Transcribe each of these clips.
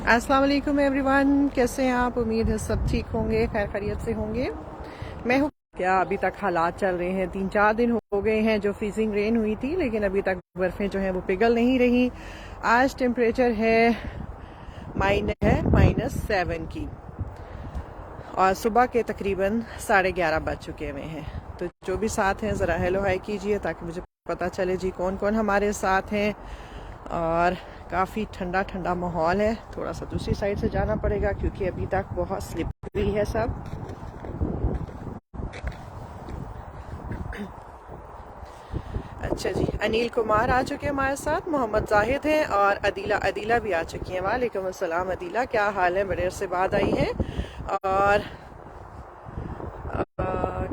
अस्सलाम वालेकुम एवरीवन, कैसे हैं आप? उम्मीद है सब ठीक होंगे, खैर खैरियत से होंगे। मैं हूँ। क्या अभी तक हालात चल रहे हैं, 3-4 दिन हो गए हैं जो फ्रीजिंग रेन हुई थी, लेकिन अभी तक बर्फ़ें जो हैं वो पिघल नहीं रही। आज टेम्परेचर है -7 की, और सुबह के तकरीबन 11:30 बज चुके हुए हैं। तो जो भी साथ हैं ज़रा हेलो हाय कीजिए ताकि मुझे पता चले जी कौन कौन हमारे साथ हैं। और काफ़ी ठंडा ठंडा माहौल है। थोड़ा सा दूसरी साइड से जाना पड़ेगा क्योंकि अभी तक बहुत स्लिपरी है सब। अच्छा जी, अनिल कुमार आ चुके हैं हमारे साथ, मोहम्मद जाहिद हैं और अदीला भी आ चुकी हैं। वालेकुम अस्सलाम अदीला, क्या हाल है? बड़े अरसे बाद आई हैं। और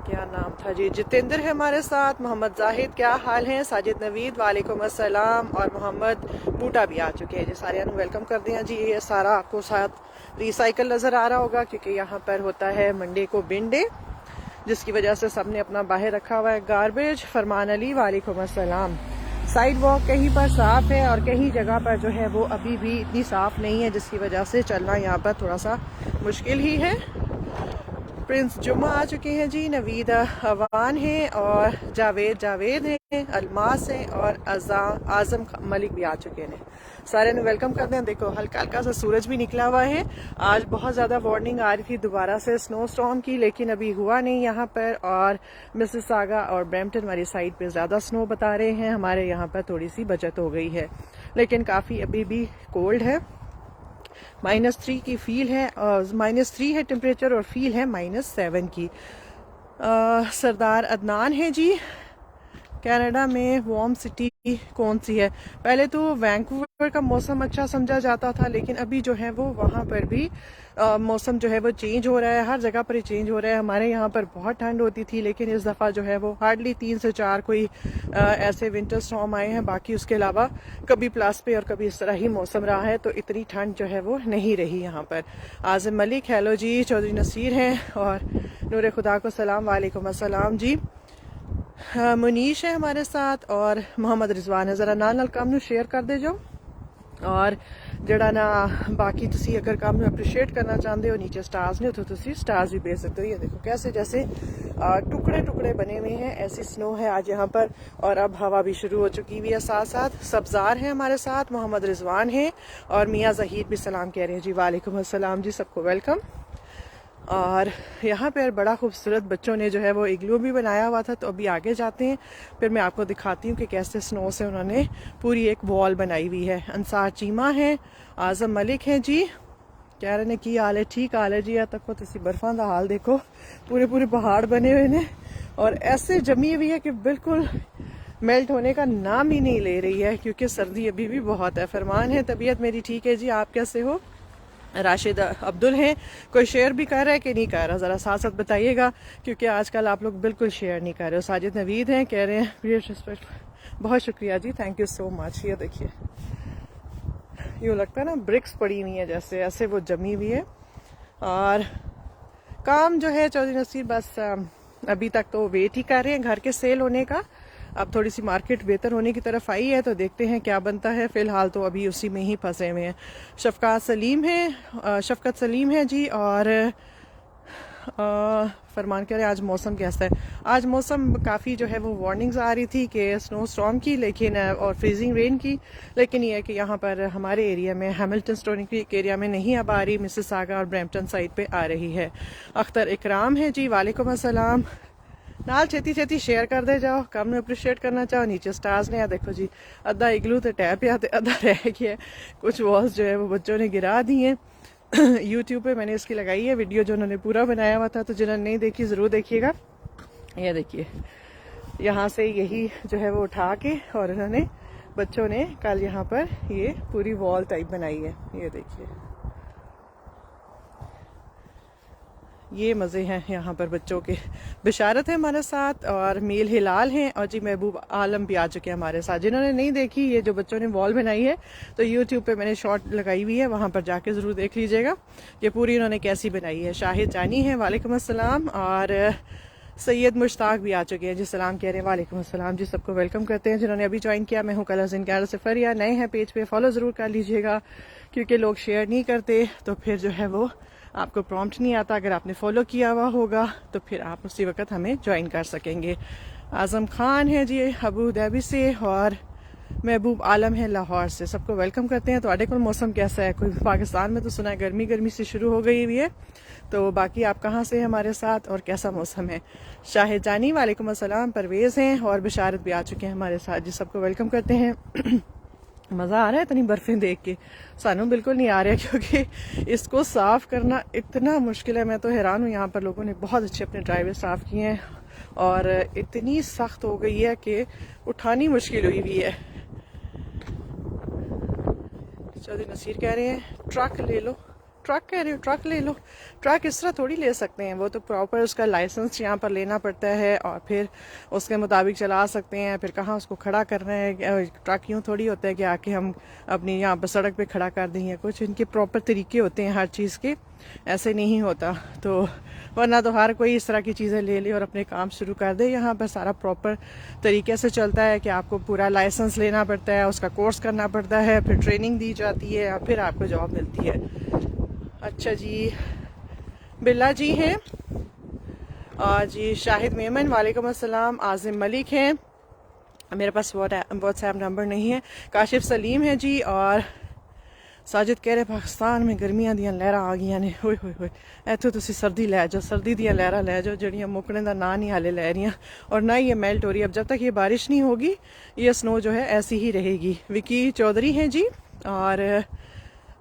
क्या नाम था जी? जितेंद्र है हमारे साथ। मोहम्मद जाहिद क्या हाल है? साजिद नवीद वालेकुम अस्सलाम। और मोहम्मद बूटा भी आ चुके हैं जी। सारे वेलकम कर दिया जी। ये सारा आपको साथ रिसाइकल नज़र आ रहा होगा क्योंकि यहाँ पर होता है मंडे को बिन डे, जिसकी वजह से सबने अपना बाहर रखा हुआ है गार्बेज। फरमान अली वालेकुम अस्सलाम। साइड वॉक कहीं पर साफ है और कहीं जगह पर जो है वो अभी भी इतनी साफ नहीं है, जिसकी वजह से चलना यहाँ पर थोड़ा सा मुश्किल ही है। प्रिंस जुम्मा आ चुके हैं जी। नवीद अवान हैं और जावेद हैं, अलमास हैं और आजम मलिक भी आ चुके हैं। सारे ने वेलकम करते हैं। देखो हल्का हल्का सा सूरज भी निकला हुआ है। आज बहुत ज़्यादा वार्निंग आ रही थी दोबारा से स्नो स्टॉर्म की, लेकिन अभी हुआ नहीं यहाँ पर। और मिसिसागा और ब्रैम्पटन वाली साइड पे ज़्यादा स्नो बता रहे हैं। हमारे यहाँ पर थोड़ी सी बचत हो गई है, लेकिन काफ़ी अभी भी कोल्ड है। -3 की फील है, -3 है टेम्परेचर और फील है -7 की। सरदार अदनान है जी। कनाडा में वार्म सिटी कौन सी है? पहले तो वैंकूवर का मौसम अच्छा समझा जाता था, लेकिन अभी जो है वो वहाँ पर भी मौसम जो है वो चेंज हो रहा है। हर जगह पर ही चेंज हो रहा है। हमारे यहाँ पर बहुत ठंड होती थी, लेकिन इस दफ़ा जो है वो हार्डली 3 से 4 कोई ऐसे विंटर स्टॉर्म आए हैं। बाकी उसके अलावा कभी प्लस पे और कभी इस तरह ही मौसम रहा है, तो इतनी ठंड जो है वो नहीं रही यहाँ पर। आज़म मलिक हेलो जी। चौधरी नसीर हैं और नूर खुदा को सलाम वालेकुम अस्सलाम जी। मुनीश है हमारे साथ और मोहम्मद रिजवान है। ज़रा नाल काम ਨੂੰ शेयर कर दे जो। और जड़ा ना बाकी तुसी अगर काम में अप्रिशिएट करना चाहते हो, नीचे स्टार्स ने उतो तुसी स्टार्स भी भेज सकते हो। ये देखो कैसे जैसे टुकड़े टुकड़े बने हुए हैं, ऐसी स्नो है आज यहाँ पर। और अब हवा भी शुरू हो चुकी हुई है। साथ साथ सब्जार है हमारे साथ, मोहम्मद रिजवान है और मियाँ जहीर भी सलाम कह रहे हैं जी। वालेकुम अस्सलाम जी, सबको वेलकम। और यहाँ पर बड़ा खूबसूरत बच्चों ने जो है वो इग्लू भी बनाया हुआ था। तो अभी आगे जाते हैं, फिर मैं आपको दिखाती हूँ कि कैसे स्नो से उन्होंने पूरी एक वॉल बनाई हुई है। अंसार चीमा है, आज़म मलिक हैं जी। कह रहे ने की हाल है? ठीक हाल है जी। या तक तुसी बर्फां का हाल देखो, पूरे पूरे पहाड़ बने हुए ने और ऐसे जमी हुई है कि बिल्कुल मेल्ट होने का नाम ही नहीं ले रही है, क्योंकि सर्दी अभी भी बहुत है। फरमान है तबीयत मेरी ठीक है जी, आप कैसे हो? राशिद अब्दुल हैं। कोई शेयर भी कर रहा है कि नहीं कर रहा? ज़रा साथ साथ बताइएगा, क्योंकि आजकल आप लोग बिल्कुल शेयर नहीं कर रहे हो। साजिद नवीद हैं, कह रहे हैं प्रिय रिस्पेक्ट। बहुत शुक्रिया जी, थैंक यू सो मच। ये देखिए, यूँ लगता है ना ब्रिक्स पड़ी हुई है जैसे, ऐसे वो जमी हुई है। और काम जो है चौधरी नसीर बस अभी तक तो वेट ही कर रहे हैं घर के सेल होने का। अब थोड़ी सी मार्केट बेहतर होने की तरफ आई है, तो देखते हैं क्या बनता है। फिलहाल तो अभी उसी में ही फंसे हुए हैं। शफकत सलीम है जी। और फरमान कह रहे हैं आज मौसम कैसा है? आज मौसम काफ़ी जो है वो वार्निंग्स आ रही थी कि स्नो स्टॉर्म की, लेकिन और फ्रीजिंग रेन की, लेकिन ये है कि यहाँ पर हमारे एरिया में हैमिल्टन स्टोनिंग क्रीक एरिया में नहीं अब आ रही, मिसिसागा और ब्रैम्पटन साइड पे आ रही है। अख्तर इकराम है जी। वालेकुम अस्सलाम। नाल छेती छेती शेयर कर दे जाओ, कम में अप्रिशिएट करना चाहो। नीचे स्टार्स ने देखो जी, अद्धा इग्लू तो टैप या अद्धा रह गया है। कुछ वॉल्स जो है वो बच्चों ने गिरा दी हैं। यूट्यूब पे मैंने इसकी लगाई है वीडियो, जो उन्होंने पूरा बनाया हुआ था, तो जिन्होंने नहीं देखी ज़रूर देखिएगा। ये देखिए, यहाँ से यही जो है वो उठा के और उन्होंने बच्चों ने कल यहाँ पर ये पूरी वॉल टाइप बनाई है। ये देखिए, ये मज़े हैं यहाँ पर बच्चों के। बिशारत है हमारे साथ और मील हिलाल हैं और जी महबूब आलम भी आ चुके हैं हमारे साथ। जिन्होंने नहीं देखी ये जो बच्चों ने वॉल बनाई है, तो यूट्यूब पे मैंने शॉर्ट लगाई हुई है, वहाँ पर जाके ज़रूर देख लीजिएगा ये पूरी उन्होंने कैसी बनाई है। शाहिद जानी है, वालेकुम अस्सलाम। और सैयद मुश्ताक भी आ चुके हैं जी, सलाम कह रहे हैं। वालेकुम अस्सलाम जी, सबको वेलकम करते हैं जिन्होंने अभी ज्वाइन किया। मैं हूँ कलर्स इन कैरल से फरिया। नए हैं पेज पे फॉलो ज़रूर कर लीजिएगा, क्योंकि लोग शेयर नहीं करते तो फिर जो है वो आपको प्रॉम्प्ट नहीं आता। अगर आपने फॉलो किया हुआ होगा तो फिर आप उसी वक्त हमें ज्वाइन कर सकेंगे। आज़म खान है जी अबू धाबी से, और महबूब आलम है लाहौर से। सबको वेलकम करते हैं। तो आड़े को मौसम कैसा है? कोई पाकिस्तान में तो सुना है गर्मी गर्मी से शुरू हो गई हुई है, तो बाकी आप कहाँ से हैं हमारे साथ और कैसा मौसम है? शाहिद जानी वालेकुम अस्सलाम। परवेज़ हैं और बिशारत भी आ चुके हैं हमारे साथ जी, सबको वेलकम करते हैं। मज़ा आ रहा है इतनी बर्फ़ें देख के? सानू बिल्कुल नहीं आ रहा है, क्योंकि इसको साफ़ करना इतना मुश्किल है। मैं तो हैरान हूँ, यहाँ पर लोगों ने बहुत अच्छे अपने ड्राइवर साफ़ किए हैं और इतनी सख्त हो गई है कि उठानी मुश्किल हुई हुई है। चौधरी नसीर कह रहे हैं ट्रक ले लो। ट्रक कह रहे हो? ट्रक ले लो? ट्रक इस तरह थोड़ी ले सकते हैं, वो तो प्रॉपर उसका लाइसेंस यहाँ पर लेना पड़ता है और फिर उसके मुताबिक चला सकते हैं। फिर कहाँ उसको खड़ा करना है? ट्रक यूँ थोड़ी होता है कि आके हम अपनी यहाँ पर सड़क पे खड़ा कर देंगे। कुछ इनके प्रॉपर तरीके होते हैं हर चीज़ के, ऐसे नहीं होता। तो वरना तो हर कोई इस तरह की चीज़ें ले ले और अपने काम शुरू कर दे। यहाँ पर सारा प्रॉपर तरीके से चलता है कि आपको पूरा लाइसेंस लेना पड़ता है, उसका कोर्स करना पड़ता है, फिर ट्रेनिंग दी जाती है और फिर आपको जॉब मिलती है। अच्छा जी, बिल्ला जी हैं और जी शाहिद मेमन वालेकुम अस्सलाम। आज़िम मलिक हैं, मेरे पास व्हाट्सएप नंबर नहीं है। काशिफ सलीम है जी, और साजिद कह रहे पाकिस्तान में गर्मियां ਦੀਆਂ ਲਹਿਰਾਂ ਆ ਗਈਆਂ ਨੇ। ਹੋਏ ਹੋਏ ਹੋਏ, ਇੱਥੇ ਤੁਸੀਂ सर्दी ਲੈ जाओ, सर्दी ਦੀਆਂ लहरां ਲੈ जाओ ਜਿਹੜੀਆਂ मुकने का ना नहीं हाले ले रही हैं, और ना ये मेल्ट हो रही है। अब जब तक ये बारिश नहीं होगी ये स्नो जो है ऐसी ही रहेगी। विकी चौधरी हैं जी, और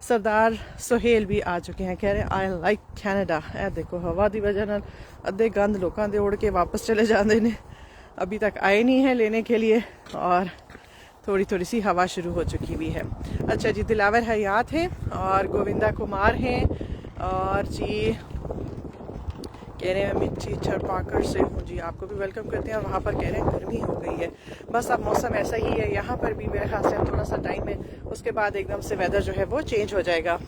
सरदार सुहेल भी आ चुके हैं। कह रहे हैं आई लाइक कैनेडा। ए देखो हवा की वजह नाल अद्धे गंद लोगों के उड़ के वापस चले जाते हैं, अभी तक आए नहीं हैं लेने के लिए, और थोड़ी थोड़ी सी हवा शुरू हो चुकी हुई है। अच्छा जी, दिलावर हयात हैं और गोविंदा कुमार हैं, और जी कह रहे हैं मिर्ची छरपाकर से हूँ जी, आपको भी वेलकम करते हैं। और वहाँ पर कह रहे हैं गर्मी हो गई है। बस अब मौसम ऐसा ही है, यहाँ पर भी मेरे ख्याल से अब थोड़ा सा टाइम है, उसके बाद एकदम से वेदर जो है वो चेंज हो जाएगा।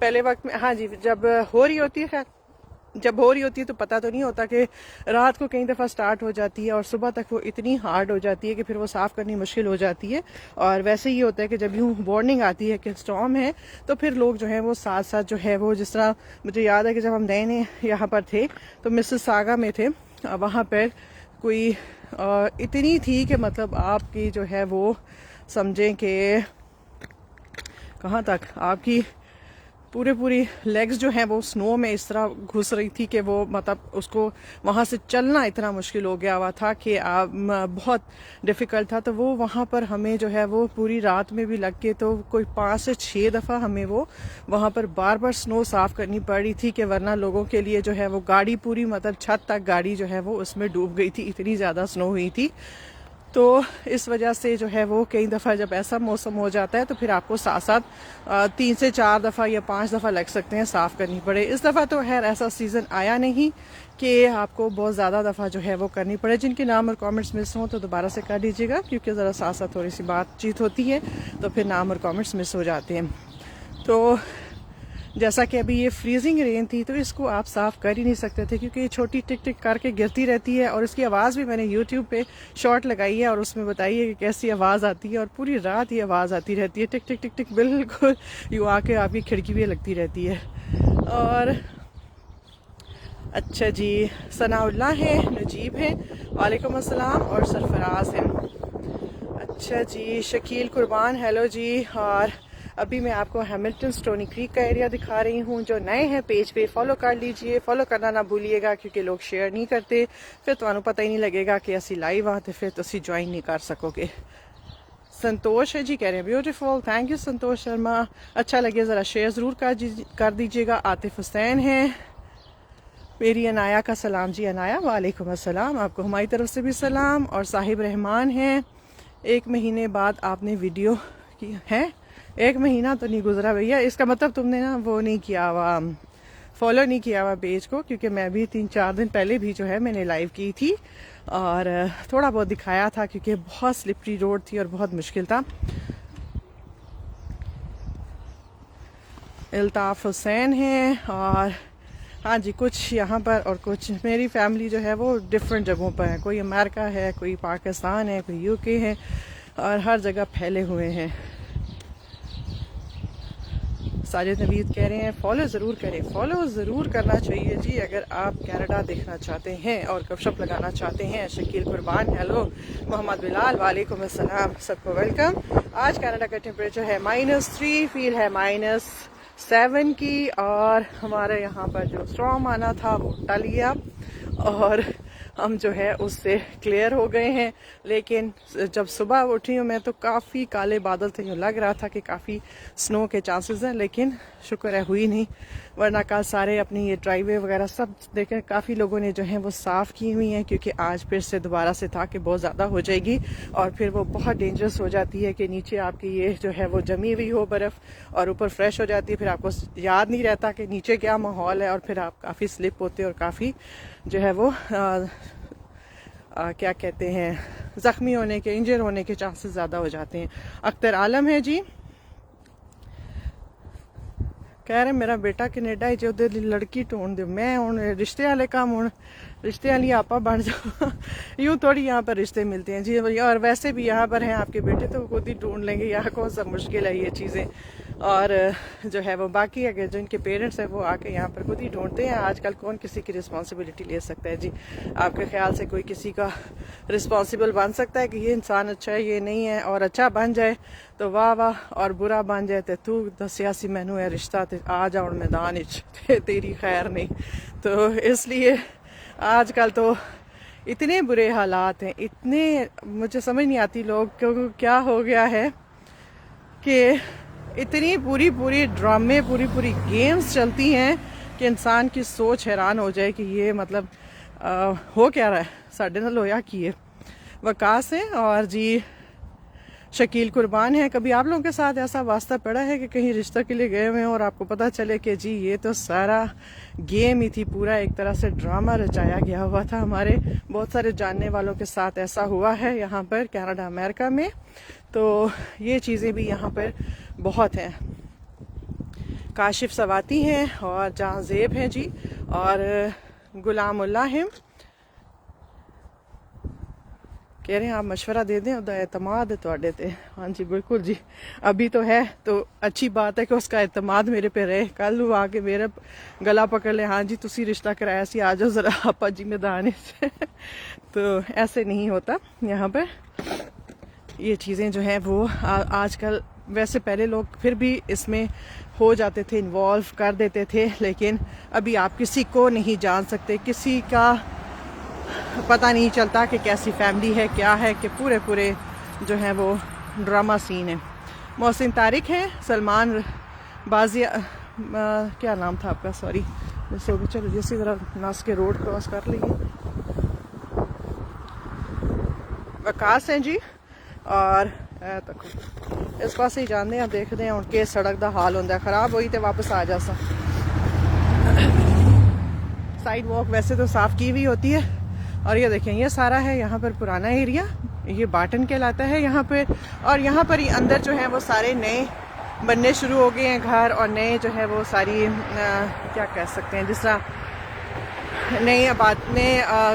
पहले वक्त में हाँ जी, जब हो रही होती है तो पता तो नहीं होता कि रात को कई दफ़ा स्टार्ट हो जाती है और सुबह तक वो इतनी हार्ड हो जाती है कि फिर वो साफ़ करनी मुश्किल हो जाती है। और वैसे ही होता है कि जब यूँ वार्निंग आती है कि स्टॉर्म है तो फिर लोग जो है वो साथ साथ जो है वो, जिस तरह मुझे याद है कि जब हम नए नए यहाँ पर थे तो मिसिसागा में थे, वहाँ पर कोई इतनी थी कि मतलब आपकी जो है वो समझें कि कहाँ तक आपकी पूरी लेग्स जो हैं वो स्नो में इस तरह घुस रही थी कि वो मतलब उसको वहाँ से चलना इतना मुश्किल हो गया हुआ था कि बहुत डिफ़िकल्ट था। तो वो वहाँ पर हमें जो है वो पूरी रात में भी लग के तो कोई 5 से 6 दफ़ा हमें वो वहाँ पर बार बार स्नो साफ़ करनी पड़ी थी, कि वरना लोगों के लिए जो है वो गाड़ी पूरी मतलब छत तक गाड़ी जो है वो उसमें डूब गई थी, इतनी ज़्यादा स्नो हुई थी। तो इस वजह से जो है वो कई दफ़ा जब ऐसा मौसम हो जाता है तो फिर आपको साथ साथ 3 से 4 दफ़ा या 5 दफ़ा लग सकते हैं साफ़ करनी पड़े। इस दफ़ा तो खैर ऐसा सीज़न आया नहीं कि आपको बहुत ज़्यादा दफ़ा जो है वो करनी पड़े। जिनके नाम और कमेंट्स मिस हों तो दोबारा से कर दीजिएगा, क्योंकि ज़रा साथ साथ थोड़ी सी बातचीत होती है तो फिर नाम और कमेंट्स मिस हो जाते हैं। तो जैसा कि अभी ये फ्रीजिंग रेन थी तो इसको आप साफ़ कर ही नहीं सकते थे, क्योंकि ये छोटी टिक टिक करके गिरती रहती है। और इसकी आवाज़ भी मैंने यूट्यूब पे शॉर्ट लगाई है और उसमें बताई है कि कैसी आवाज़ आती है, और पूरी रात ये आवाज़ आती रहती है, टिक टिक टिक टिक, बिल्कुल यूँ आके आपकी खिड़की भी लगती रहती है। और अच्छा जी, सनाउल्लाह है, नजीब है वालेकुम अस्सलाम, और सरफराज हैं। अच्छा जी, शकील कुर्बान हेलो जी। और अभी मैं आपको हैमिल्टन स्टोनी क्रीक का एरिया दिखा रही हूँ। जो नए हैं पेज पे फॉलो कर लीजिए, फॉलो करना ना भूलिएगा, क्योंकि लोग शेयर नहीं करते, फिर तो पता ही नहीं लगेगा कि असी लाइव आते, फिर तो असी ज्वाइन नहीं कर सकोगे। संतोष है जी, कह रहे हैं beautiful, thank you Santosh Sharma. अच्छा लगे ज़रा शेयर ज़रूर कर दीजिएगा। आतिफ हुसैन है, मेरी अनाया का सलाम जी। अनाया वालेकुम अस्सलाम, आपको हमारी तरफ से भी सलाम। और साहिब रहमान हैं, 1 महीने बाद आपने वीडियो की है। 1 महीना तो नहीं गुजरा भैया, इसका मतलब तुमने ना वो नहीं किया हुआ, फॉलो नहीं किया हुआ पेज को, क्योंकि मैं भी 3-4 दिन पहले भी जो है मैंने लाइव की थी और थोड़ा बहुत दिखाया था, क्योंकि बहुत स्लिपरी रोड थी और बहुत मुश्किल था। अल्ताफ हुसैन हैं, और हाँ जी, कुछ यहाँ पर और कुछ मेरी फैमिली जो है वो डिफरेंट जगहों पर है। कोई अमेरिका है, कोई पाकिस्तान है, कोई यूके है, और हर जगह फैले हुए हैं। साजिद नवीद कह रहे हैं फॉलो ज़रूर करें। फॉलो ज़रूर करना चाहिए जी अगर आप कनाडा देखना चाहते हैं और गपशप लगाना चाहते हैं। शकील कुर्बान हेलो, मोहम्मद बिलाल वालेकुम अस्सलाम, सबको वेलकम। आज कनाडा का टेम्परेचर है -3, फील है -7 की, और हमारे यहाँ पर जो स्टॉर्म आना था वो टल गया और हम जो है उससे क्लियर हो गए हैं। लेकिन जब सुबह उठी हूँ मैं तो काफ़ी काले बादल थे, यूँ लग रहा था कि काफ़ी स्नो के चांसेस हैं, लेकिन शुक्र है हुई नहीं। वरना कल सारे अपनी ये ड्राइवे वगैरह सब देखें काफ़ी लोगों ने जो है वो साफ़ की हुई हैं, क्योंकि आज फिर से दोबारा से था कि बहुत ज़्यादा हो जाएगी और फिर वो बहुत डेंजरस हो जाती है कि नीचे आपकी ये जो है वो जमी हुई हो बर्फ़ और ऊपर फ्रेश हो जाती है। फिर आपको याद नहीं रहता कि नीचे क्या माहौल है और फिर आप काफ़ी स्लिप होते हैं और काफ़ी जो है वो क्या कहते हैं ज़ख्मी होने के, इंजर होने के चांसेस ज़्यादा हो जाते हैं। अख्तर आलम है जी, कह रहे मेरा बेटा कनेडा जो लड़की ढूंढ दो। मैं हूँ रिश्ते वाले काम हूँ रिश्ते वाली आपा बन जाओ यूँ थोड़ी यहाँ पर रिश्ते मिलते हैं जी। और वैसे भी यहाँ पर हैं आपके बेटे तो खुद ही ढूंढ लेंगे, यहाँ कौन सा मुश्किल है ये चीज़ें। और जो है वो बाकी अगर जो इनके पेरेंट्स हैं वो आके यहाँ पर खुद ही ढूंढते हैं। आजकल कौन किसी की रिस्पॉन्सिबिलिटी ले सकता है जी। आपके ख्याल से कोई किसी का रिस्पॉन्सिबल बन सकता है कि ये इंसान अच्छा है ये नहीं है? और अच्छा बन जाए तो वाह वाह, और बुरा बन जाए तो तू दसिया सी मैनू है रिश्ता ते आ जाओ मैदान तेरी खैर नहीं। तो इसलिए आजकल तो इतने बुरे हालात हैं, इतने मुझे समझ नहीं आती लोग को क्या हो गया है कि इतनी पूरी ड्रामे पूरी गेम्स चलती हैं कि इंसान की सोच हैरान हो जाए कि ये मतलब हो क्या रहा है साढ़े नाल होया की है। वकास है और जी शकील कुर्बान है। कभी आप लोगों के साथ ऐसा वास्ता पड़ा है कि कहीं रिश्ते के लिए गए हुए हैं और आपको पता चले कि जी ये तो सारा गेम ही थी, पूरा एक तरह से ड्रामा रचाया गया हुआ था? हमारे बहुत सारे जानने वालों के साथ ऐसा हुआ है यहाँ पर कनाडा अमेरिका में। तो ये चीज़ें भी यहाँ पर बहुत हैं। काशिफ सवाती हैं और जहाँ ज़ेब हैं जी, और गुलामुल्ला हैं। कह रहे हैं आप मशवरा दे दें, उदा एतमाद है तुहाडे ते। हाँ जी बिल्कुल जी, अभी तो है तो अच्छी बात है कि उसका एतमाद मेरे पे रहे। कल वो आके मेरा गला पकड़ ले, हाँ जी तुसी रिश्ता कराया सी, आ जाओ ज़रा आपा जी मैदान से तो ऐसे नहीं होता यहाँ पर। ये चीज़ें जो हैं वो आजकल, वैसे पहले लोग फिर भी इसमें हो जाते थे, इन्वॉल्व कर देते थे, लेकिन अभी आप किसी को नहीं जान सकते, किसी का पता नहीं चलता कि कैसी फैमिली है क्या है, कि पूरे जो है वो ड्रामा सीन है। मोहसिन तारिक है, सलमान बाजिया क्या नाम था आपका, सॉरी जैसे हो गया। चलो जिसी तरह नास के रोड क्रॉस कर लीजिए। वकास हैं जी, और तक इस पास ही जाने हैं, देखते हैं उनके सड़क का हाल होता है खराब हुई तो वापस आ जा सा। साइड वॉक वैसे तो साफ की हुई होती है। और ये देखें ये सारा है यहाँ पर पुराना एरिया, ये बाटन कहलाता है यहाँ पे। और यहाँ पर ही अंदर जो है वो सारे नए बनने शुरू हो गए हैं घर, और नए जो है वो सारी क्या कह सकते हैं, जिस तरह नए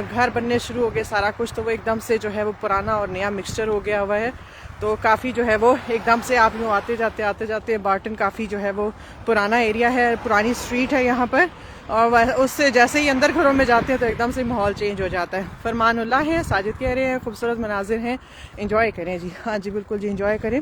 घर बनने शुरू हो गए सारा कुछ, तो वो एकदम से जो है वो पुराना और नया मिक्सचर हो गया हुआ है। तो काफ़ी जो है वो एकदम से आप यूँ आते जाते बाटन काफ़ी जो है वो पुराना एरिया है, पुरानी स्ट्रीट है यहाँ पर। और उससे जैसे ही अंदर घरों में जाते हैं तो एकदम से माहौल चेंज हो जाता है। फरमानुल्लाह है, साजिद कह रहे हैं खूबसूरत मनाजिर हैं, इंजॉय करें जी। हाँ जी बिल्कुल जी, इंजॉय करें।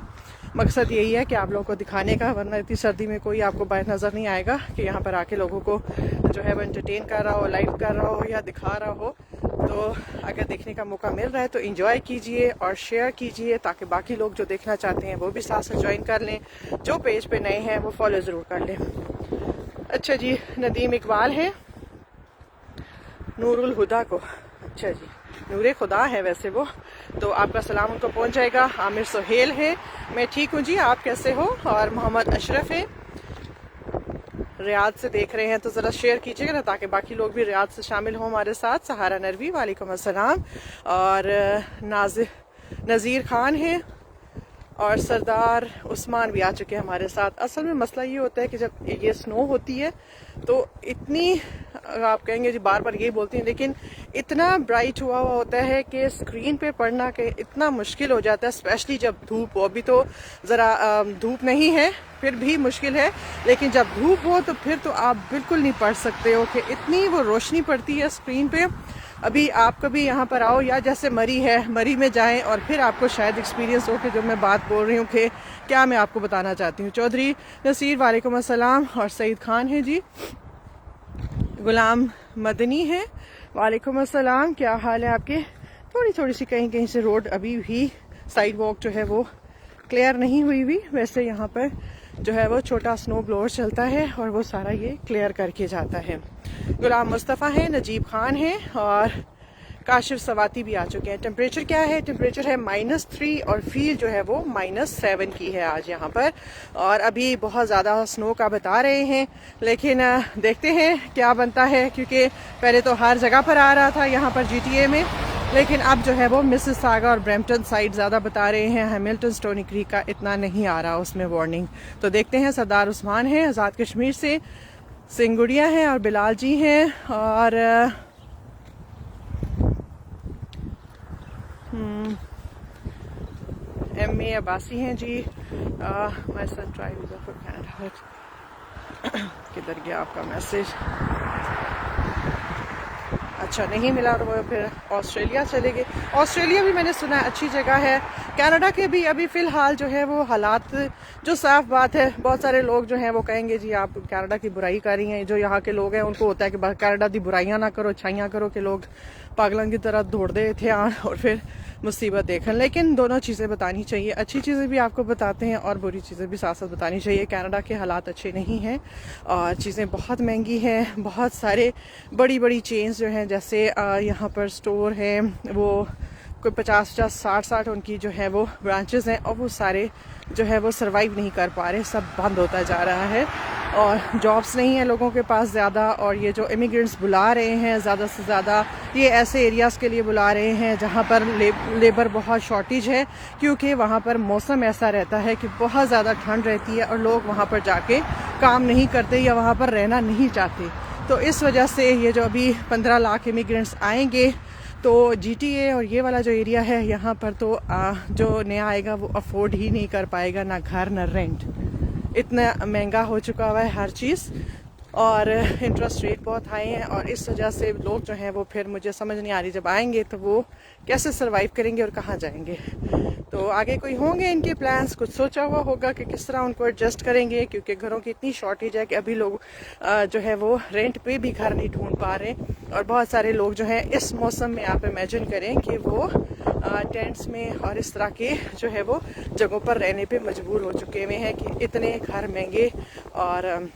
मकसद यही है कि आप लोगों को दिखाने का, वरना इतनी सर्दी में कोई आपको बाहर नज़र नहीं आएगा कि यहाँ पर आके लोगों को जो है वो एंटरटेन कर रहा हो, लाइव कर रहा हो या दिखा रहा हो। तो अगर देखने का मौका मिल रहा है तो इंजॉय कीजिए और शेयर कीजिए, ताकि बाकी लोग जो देखना चाहते हैं वो भी साथ साथ ज्वाइन कर लें। जो पेज पे नए हैं वो फॉलो ज़रूर कर लें। अच्छा जी, नदीम इकबाल है, नूरुल हुदा को, अच्छा जी नूरे खुदा है वैसे वो, तो आपका सलाम उनको पहुंच जाएगा। आमिर सोहेल है, मैं ठीक हूँ जी, आप कैसे हो? और मोहम्मद अशरफ है, रियाद से देख रहे हैं तो ज़रा शेयर कीजिएगा ना, ताकि बाकी लोग भी रियाद से शामिल हों हमारे साथ। सहारा नरवी वालेकुम अस्सलाम, और नज़ीर खान है, और सरदार उस्मान भी आ चुके हैं हमारे साथ। असल में मसला ये होता है कि जब ये स्नो होती है तो इतनी, आप कहेंगे जी बार बार यही बोलती हैं, लेकिन इतना ब्राइट हुआ होता है कि स्क्रीन पे पढ़ना के इतना मुश्किल हो जाता है, स्पेशली जब धूप हो। अभी तो ज़रा धूप नहीं है फिर भी मुश्किल है, लेकिन जब धूप हो तो फिर तो आप बिल्कुल नहीं पढ़ सकते हो कि इतनी वो रोशनी पड़ती है स्क्रीन पे। अभी आप कभी यहाँ पर आओ, या जैसे मरी है, मरी में जाएं और फिर आपको शायद एक्सपीरियंस हो कि जो मैं बात बोल रही हूँ कि क्या मैं आपको बताना चाहती हूँ। चौधरी नसीर वालेकुम अस्सलाम, और सईद खान है जी, गुलाम मदनी है वालेकुम अस्सलाम, क्या हाल है आपके। थोड़ी थोड़ी सी कहीं कहीं से रोड अभी भी साइड वॉक जो है वो क्लियर नहीं हुई हुई, वैसे यहाँ पर जो है वो छोटा स्नो ब्लोअर चलता है और वो सारा ये क्लियर करके जाता है। गुलाम मुस्तफ़ा है, नजीब खान है और काशिफ सवाती भी आ चुके हैं। टेम्परेचर क्या है? टेम्परेचर है -3 और फील जो है वो -7 की है आज यहाँ पर, और अभी बहुत ज़्यादा स्नो का बता रहे हैं, लेकिन देखते हैं क्या बनता है, क्योंकि पहले तो हर जगह पर आ रहा था यहाँ पर GTA में, लेकिन अब जो है वो मिसिसागा और ब्रैम्पटन साइड ज़्यादा बता रहे हैं। हैमिल्टन स्टोनी क्रीक का इतना नहीं आ रहा उसमें वार्निंग। तो देखते हैं। सरदार उस्मान है आज़ाद कश्मीर से, सिंगुड़िया हैं और बिलाल जी हैं, और MA अब्बासी हैं ji. My son try visa for Canada. किधर गया आपका मैसेज? अच्छा नहीं मिला तो वो फिर ऑस्ट्रेलिया चले गए। ऑस्ट्रेलिया भी मैंने सुना अच्छी जगह है। कनाडा के भी अभी फ़िलहाल जो है वो हालात, जो साफ बात है, बहुत सारे लोग जो हैं वो कहेंगे जी आप कनाडा की बुराई कर रही हैं। जो यहाँ के लोग हैं उनको होता है कि कनाडा की बुराइयाँ ना करो, अच्छाइयाँ करो, कि लोग पागलों की तरह दौड़ दे थे और फिर मुसीबत देखन। लेकिन दोनों चीज़ें बतानी चाहिए, अच्छी चीज़ें भी आपको बताते हैं और बुरी चीज़ें भी साथ साथ बतानी चाहिए। कनाडा के हालात अच्छे नहीं हैं और चीज़ें बहुत महंगी हैं। बहुत सारे बड़ी बड़ी चेन्स जो हैं, जैसे यहाँ पर स्टोर हैं, वो कोई 50-50, 60-60 उनकी जो है वो ब्रांचेस हैं, और वो सारे जो है वो सरवाइव नहीं कर पा रहे, सब बंद होता जा रहा है और जॉब्स नहीं है लोगों के पास ज़्यादा। और ये जो इमिग्रेंट्स बुला रहे हैं ज़्यादा से ज़्यादा, ये ऐसे एरियाज़ के लिए बुला रहे हैं जहाँ पर लेबर बहुत शॉर्टेज है, क्योंकि वहाँ पर मौसम ऐसा रहता है कि बहुत ज़्यादा ठंड रहती है और लोग वहाँ पर जाके काम नहीं करते या वहाँ पर रहना नहीं चाहते। तो इस वजह से ये जो अभी 15 लाख इमिग्रेंट्स आएंगे, तो GTA और ये वाला जो एरिया है यहाँ पर तो जो नया आएगा वो अफोर्ड ही नहीं कर पाएगा, ना घर ना रेंट। इतना महंगा हो चुका हुआ है हर चीज़, और इंटरेस्ट रेट बहुत हाई है, और इस वजह से लोग जो हैं वो, फिर मुझे समझ नहीं आ रही जब आएंगे तो वो कैसे सरवाइव करेंगे और कहाँ जाएंगे। तो आगे कोई होंगे इनके प्लान्स, कुछ सोचा हुआ होगा कि किस तरह उनको एडजस्ट करेंगे, क्योंकि घरों की इतनी शॉर्टेज है कि अभी लोग जो है वो रेंट पे भी घर नहीं ढूंढ पा रहे। और बहुत सारे लोग जो हैं इस मौसम में, आप इमेजिन करें कि वो टेंट्स में और इस तरह के जो है वो जगहों पर रहने पे मजबूर हो चुके हुए हैं कि इतने घर महंगे। और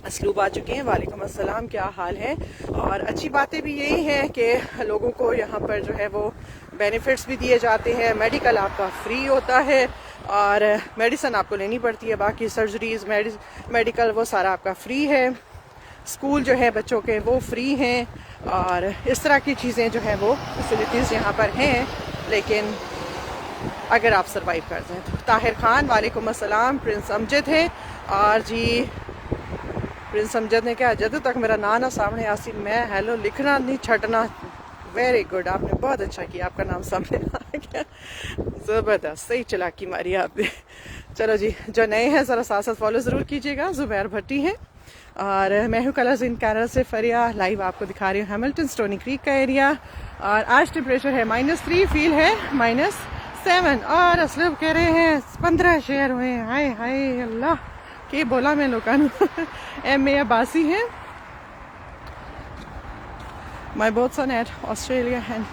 असलूब आ चुके हैं, वालेकुम अस्सलाम, क्या हाल है। और अच्छी बातें भी यही हैं कि लोगों को यहाँ पर जो है वो बेनिफिट्स भी दिए जाते हैं। मेडिकल आपका फ्री होता है और मेडिसिन आपको लेनी पड़ती है, बाकी सर्जरीज मेडिकल वो सारा आपका फ्री है। स्कूल जो है बच्चों के वो फ्री हैं, और इस तरह की चीज़ें जो हैं वो फैसिलिटीज़ यहाँ पर हैं, लेकिन अगर आप सरवाइव कर जाएँ तो। ताहिर खान वालेकुम अस्सलाम, प्रिंस अमजद है, और जी प्रिंस अमजद ने क्या, जब तक मेरा नाम ना सामने आसी मैं हेलो लिखना नहीं छटना। वेरी गुड, आपने बहुत अच्छा किया, आपका नाम सामने आ गया, ज़बरदस्त, सही चालाकी मारी आपने। चलो जी, जो नए हैं ज़रा साथ साथ फॉलो ज़रूर कीजिएगा। ज़ुबैर भट्टी हैं और मैं हूँ कलर्स इन कनाडा से फरिया, लाइव आपको दिखा रही हूँ हैमिल्टन स्टोनी क्रीक का एरिया। और आज टेम्परेचर है -3, फील है -7, और असलम कह रहे हैं 15 शेयर हुए हैं। हाय हाय अल्लाह, के बोला मैं लोगों। MA अब्बासी हैं, my both son at Australia and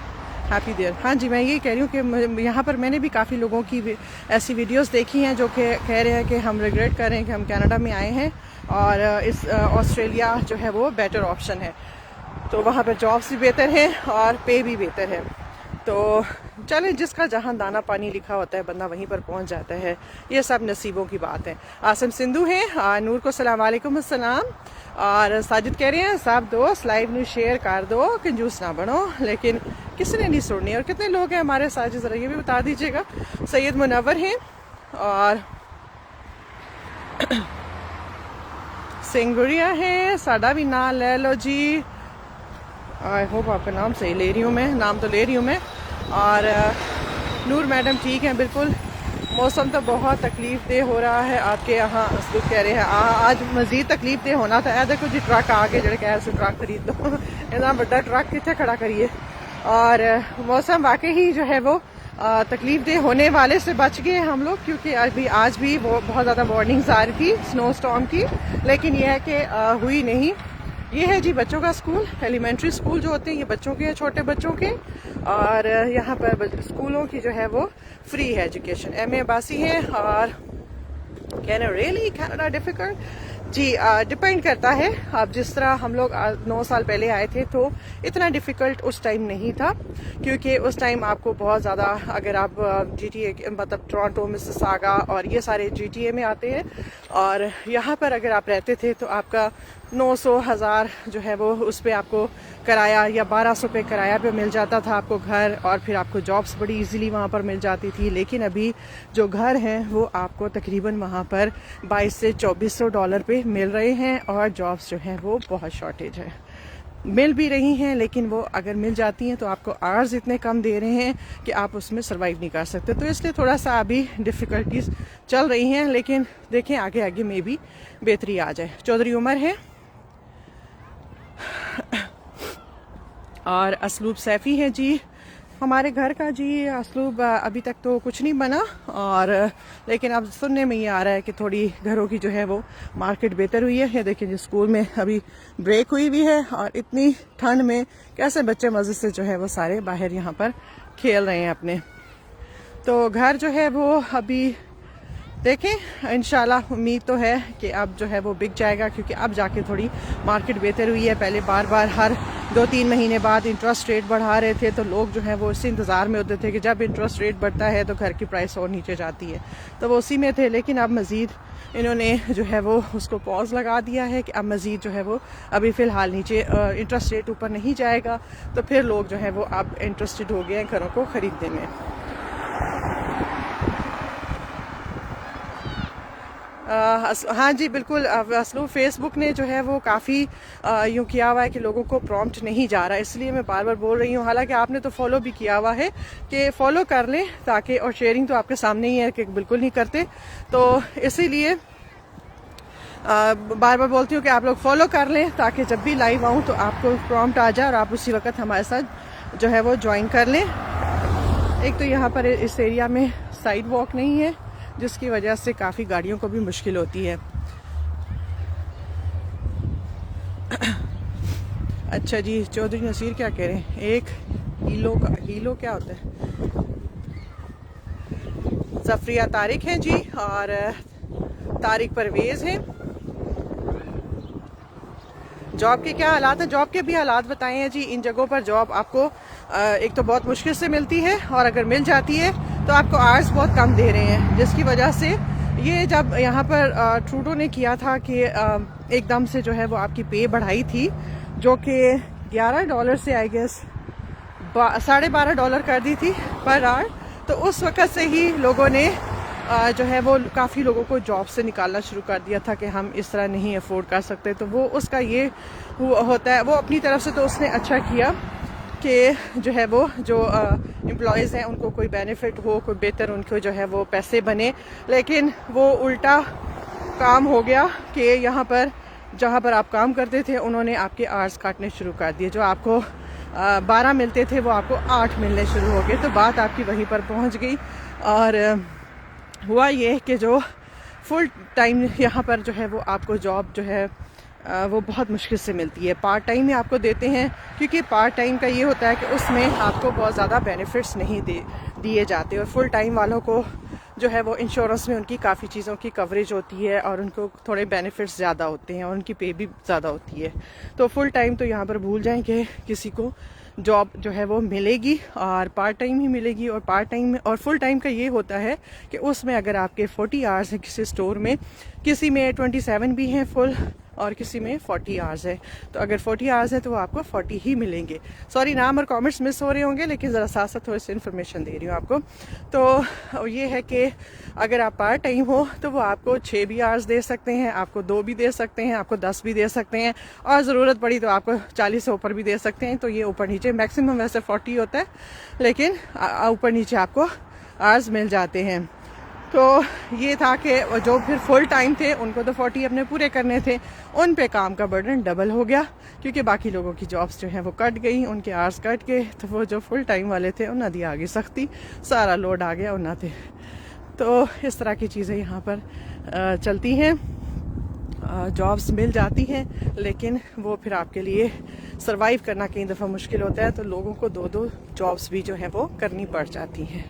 happy there. हाँ जी, मैं ये कह रही हूँ कि यहाँ पर मैंने भी काफ़ी लोगों की ऐसी वीडियोस देखी हैं जो कह रहे हैं कि हम रिग्रेट कर रहे हैं कि हम कनाडा में आए हैं और इस ऑस्ट्रेलिया जो है वो बेटर ऑप्शन है। तो वहाँ पर जॉब्स भी बेहतर हैं और पे भी बेहतर है। तो चले, जिसका जहाँ दाना पानी लिखा होता है बंदा वहीं पर पहुँच जाता है, ये सब नसीबों की बात है। आसिम सिंधु हैं, नूर को सलाम वालेकुम अस्सलाम। और साजिद कह रहे हैं सब दोस्त लाइव में शेयर कर दो, कंजूस ना बनो, लेकिन किसी ने नहीं सुननी। और कितने लोग हैं हमारे साथ, जरा ये भी बता दीजिएगा। सैयद मुनव्वर हैं, और सिंगुरिया है, साड़ा भी नाम ले लो जी। आई होप आपका नाम सही ले रही हूँ मैं, नाम तो ले रही हूँ मैं। और नूर मैडम ठीक है बिल्कुल। मौसम तो बहुत तकलीफ दे हो रहा है आपके यहाँ, असलूब कह रहे हैं आज मजीद तकलीफ दे होना था। ए देखो जी ट्रक आ के जड़े कह ट्रक खरीद दो इतना बड़ा ट्रक कितने खड़ा करिए। और मौसम वाकई ही जो है वो तकलीफ दे होने वाले से बच गए हम लोग, क्योंकि आज भी बहुत ज़्यादा वार्निंग्स आ रही थी स्नो स्टॉर्म की, लेकिन यह है कि हुई नहीं। ये है जी बच्चों का स्कूल, एलिमेंट्री स्कूल जो होते हैं ये बच्चों के, छोटे बच्चों के। और यहाँ पर स्कूलों की जो है वो फ्री है एजुकेशन। MA अब्बासी है। और कैन रियली कैनेडा डिफिकल्ट जी, डिपेंड करता है। अब जिस तरह हम लोग 9 साल पहले आए थे तो इतना डिफ़िकल्ट उस टाइम नहीं था, क्योंकि उस टाइम आपको बहुत ज़्यादा, अगर आप GTA मतलब टोरंटो, मिसिसागा और ये सारे GTA में आते हैं, और यहाँ पर अगर आप रहते थे तो आपका 900 1000 जो है वो उस पर आपको किराया, या 1200 पे किराया पे मिल जाता था आपको घर, और फिर आपको जॉब्स बड़ी इजीली वहाँ पर मिल जाती थी। लेकिन अभी जो घर हैं वो आपको तकरीबन वहाँ पर 2200 से 2400 डॉलर पे मिल रहे हैं, और जॉब्स जो हैं वो बहुत शॉर्टेज है। मिल भी रही हैं, लेकिन वो अगर मिल जाती हैं तो आपको आवर्स इतने कम दे रहे हैं कि आप उसमें सर्वाइव नहीं कर सकते। तो इसलिए थोड़ा सा अभी डिफ़िकल्टीज चल रही हैं, लेकिन देखें आगे आगे में भी बेहतरी आ जाए। चौधरी उमर है और असलूब सैफ़ी है जी हमारे घर का जी। असलूब अभी तक तो कुछ नहीं बना, और लेकिन अब सुनने में ये आ रहा है कि थोड़ी घरों की जो है वो मार्केट बेहतर हुई है। ये देखिए जी स्कूल में अभी ब्रेक हुई भी है, और इतनी ठंड में कैसे बच्चे मज़े से जो है वो सारे बाहर यहाँ पर खेल रहे हैं अपने। तो घर जो है वो अभी देखें, इंशाल्लाह उम्मीद तो है कि अब जो है वो बिक जाएगा, क्योंकि अब जाके थोड़ी मार्केट बेहतर हुई है। पहले बार बार हर 2-3 महीने बाद इंटरेस्ट रेट बढ़ा रहे थे, तो लोग जो है वो इसी इंतज़ार में होते थे कि जब इंटरेस्ट रेट बढ़ता है तो घर की प्राइस और नीचे जाती है, तो वो उसी में थे। लेकिन अब मज़ीद इन्होंने जो है वो उसको पॉज लगा दिया है कि अब मज़ीद जो है वो अभी फ़िलहाल नीचे इंटरेस्ट रेट ऊपर नहीं जाएगा, तो फिर लोग जो है वो अब इंटरेस्टेड हो गए हैं घरों को ख़रीदने में। हाँ जी बिल्कुल। असलू फेसबुक ने जो है वो काफ़ी यूँ किया हुआ है कि लोगों को प्रॉम्प्ट नहीं जा रहा है, इसलिए मैं बार बार बोल रही हूँ। हालांकि आपने तो फॉलो भी किया हुआ है कि फॉलो कर लें ताकि, और शेयरिंग तो आपके सामने ही है कि बिल्कुल नहीं करते, तो इसीलिए बार बार बोलती हूँ कि आप लोग फॉलो कर लें ताकि जब भी लाइव आऊँ तो आपको प्रॉम्प्ट आ जाए और आप उसी वक्त हमारे साथ जो है वो ज्वाइन कर लें। एक तो यहाँ पर इस एरिया में साइड वॉक नहीं है, जिसकी वजह से काफ़ी गाड़ियों को भी मुश्किल होती है। अच्छा जी, चौधरी नसीर क्या कह रहे हैं? एक हीलो क्या होता है? ज़फरिया तारिक हैं जी, और तारिक परवेज़ हैं। जॉब के क्या हालात हैं? जॉब के भी हालात बताए हैं जी। इन जगहों पर जॉब आपको एक तो बहुत मुश्किल से मिलती है, और अगर मिल जाती है तो आपको आवर्स बहुत कम दे रहे हैं, जिसकी वजह से ये जब यहाँ पर ट्रूडो ने किया था कि एकदम से जो है वो आपकी पे बढ़ाई थी, जो कि $11 से आई गेस $12.5 कर दी थी पर आवर, तो उस वक़्त से ही लोगों ने जो है वो काफ़ी लोगों को जॉब से निकालना शुरू कर दिया था कि हम इस तरह नहीं अफोर्ड कर सकते। तो वो उसका ये होता है, वो अपनी तरफ से तो उसने अच्छा किया कि जो है वो जो एम्प्लॉयज़ हैं उनको कोई बेनिफिट हो, कोई बेहतर उनको जो है वो पैसे बने। लेकिन वो उल्टा काम हो गया कि यहाँ पर जहाँ पर आप काम करते थे उन्होंने आपके आवर्स काटने शुरू कर दिए। जो आपको 12 मिलते थे वो आपको 8 मिलने शुरू हो गए। तो बात आपकी वहीं पर पहुँच गई, और हुआ ये कि जो फुल टाइम यहाँ पर जो है वो आपको जॉब जो है वो बहुत मुश्किल से मिलती है। पार्ट टाइम में आपको देते हैं, क्योंकि पार्ट टाइम का ये होता है कि उसमें आपको बहुत ज़्यादा बेनिफिट्स नहीं दिए जाते, और फुल टाइम वालों को जो है वो इंश्योरेंस में उनकी काफ़ी चीज़ों की कवरेज होती है, और उनको थोड़े बेनिफिट्स ज़्यादा होते हैं, और उनकी पे भी ज़्यादा होती है। तो फुल टाइम तो यहाँ पर भूल जाएं कि किसी को जॉब जो है वो मिलेगी, और पार्ट टाइम ही मिलेगी। और पार्ट टाइम में और फुल टाइम का ये होता है कि उसमें अगर आपके 40 आवर्स हैं किसी स्टोर में, किसी में 27 भी हैं फुल और किसी में 40 आवर्स है। तो अगर 40 आवर्स है तो वो आपको 40 ही मिलेंगे। सॉरी, नाम और कमेंट्स मिस हो रहे होंगे, लेकिन ज़रा साथ साथ थोड़ी सी इन्फॉर्मेशन दे रही हूँ आपको। तो ये है कि अगर आप पार्ट टाइम हो तो वो आपको 6 भी आवर्स दे सकते हैं, आपको 2 भी दे सकते हैं, आपको 10 भी दे सकते हैं, और ज़रूरत पड़ी तो आपको 40 से ऊपर भी दे सकते हैं। तो ये ऊपर नीचे मैक्सिमम वैसे 40 होता है, लेकिन ऊपर नीचे आपको आवर्स मिल जाते हैं। तो ये था कि जो फिर फुल टाइम थे उनको तो 40 अपने पूरे करने थे, उन पे काम का बर्डन डबल हो गया, क्योंकि बाकी लोगों की जॉब्स जो हैं वो कट गई, उनके आवर्स कट गए। तो वो जो फुल टाइम वाले थे उन्हें दी आ गई सख्ती, सारा लोड आ गया उन्हें थे। तो इस तरह की चीज़ें यहाँ पर चलती हैं। जॉब्स मिल जाती हैं, लेकिन वो फिर आपके लिए सरवाइव करना कई दफ़ा मुश्किल होता है। तो लोगों को 2-2 जॉब्स भी जो हैं वो करनी पड़ जाती हैं।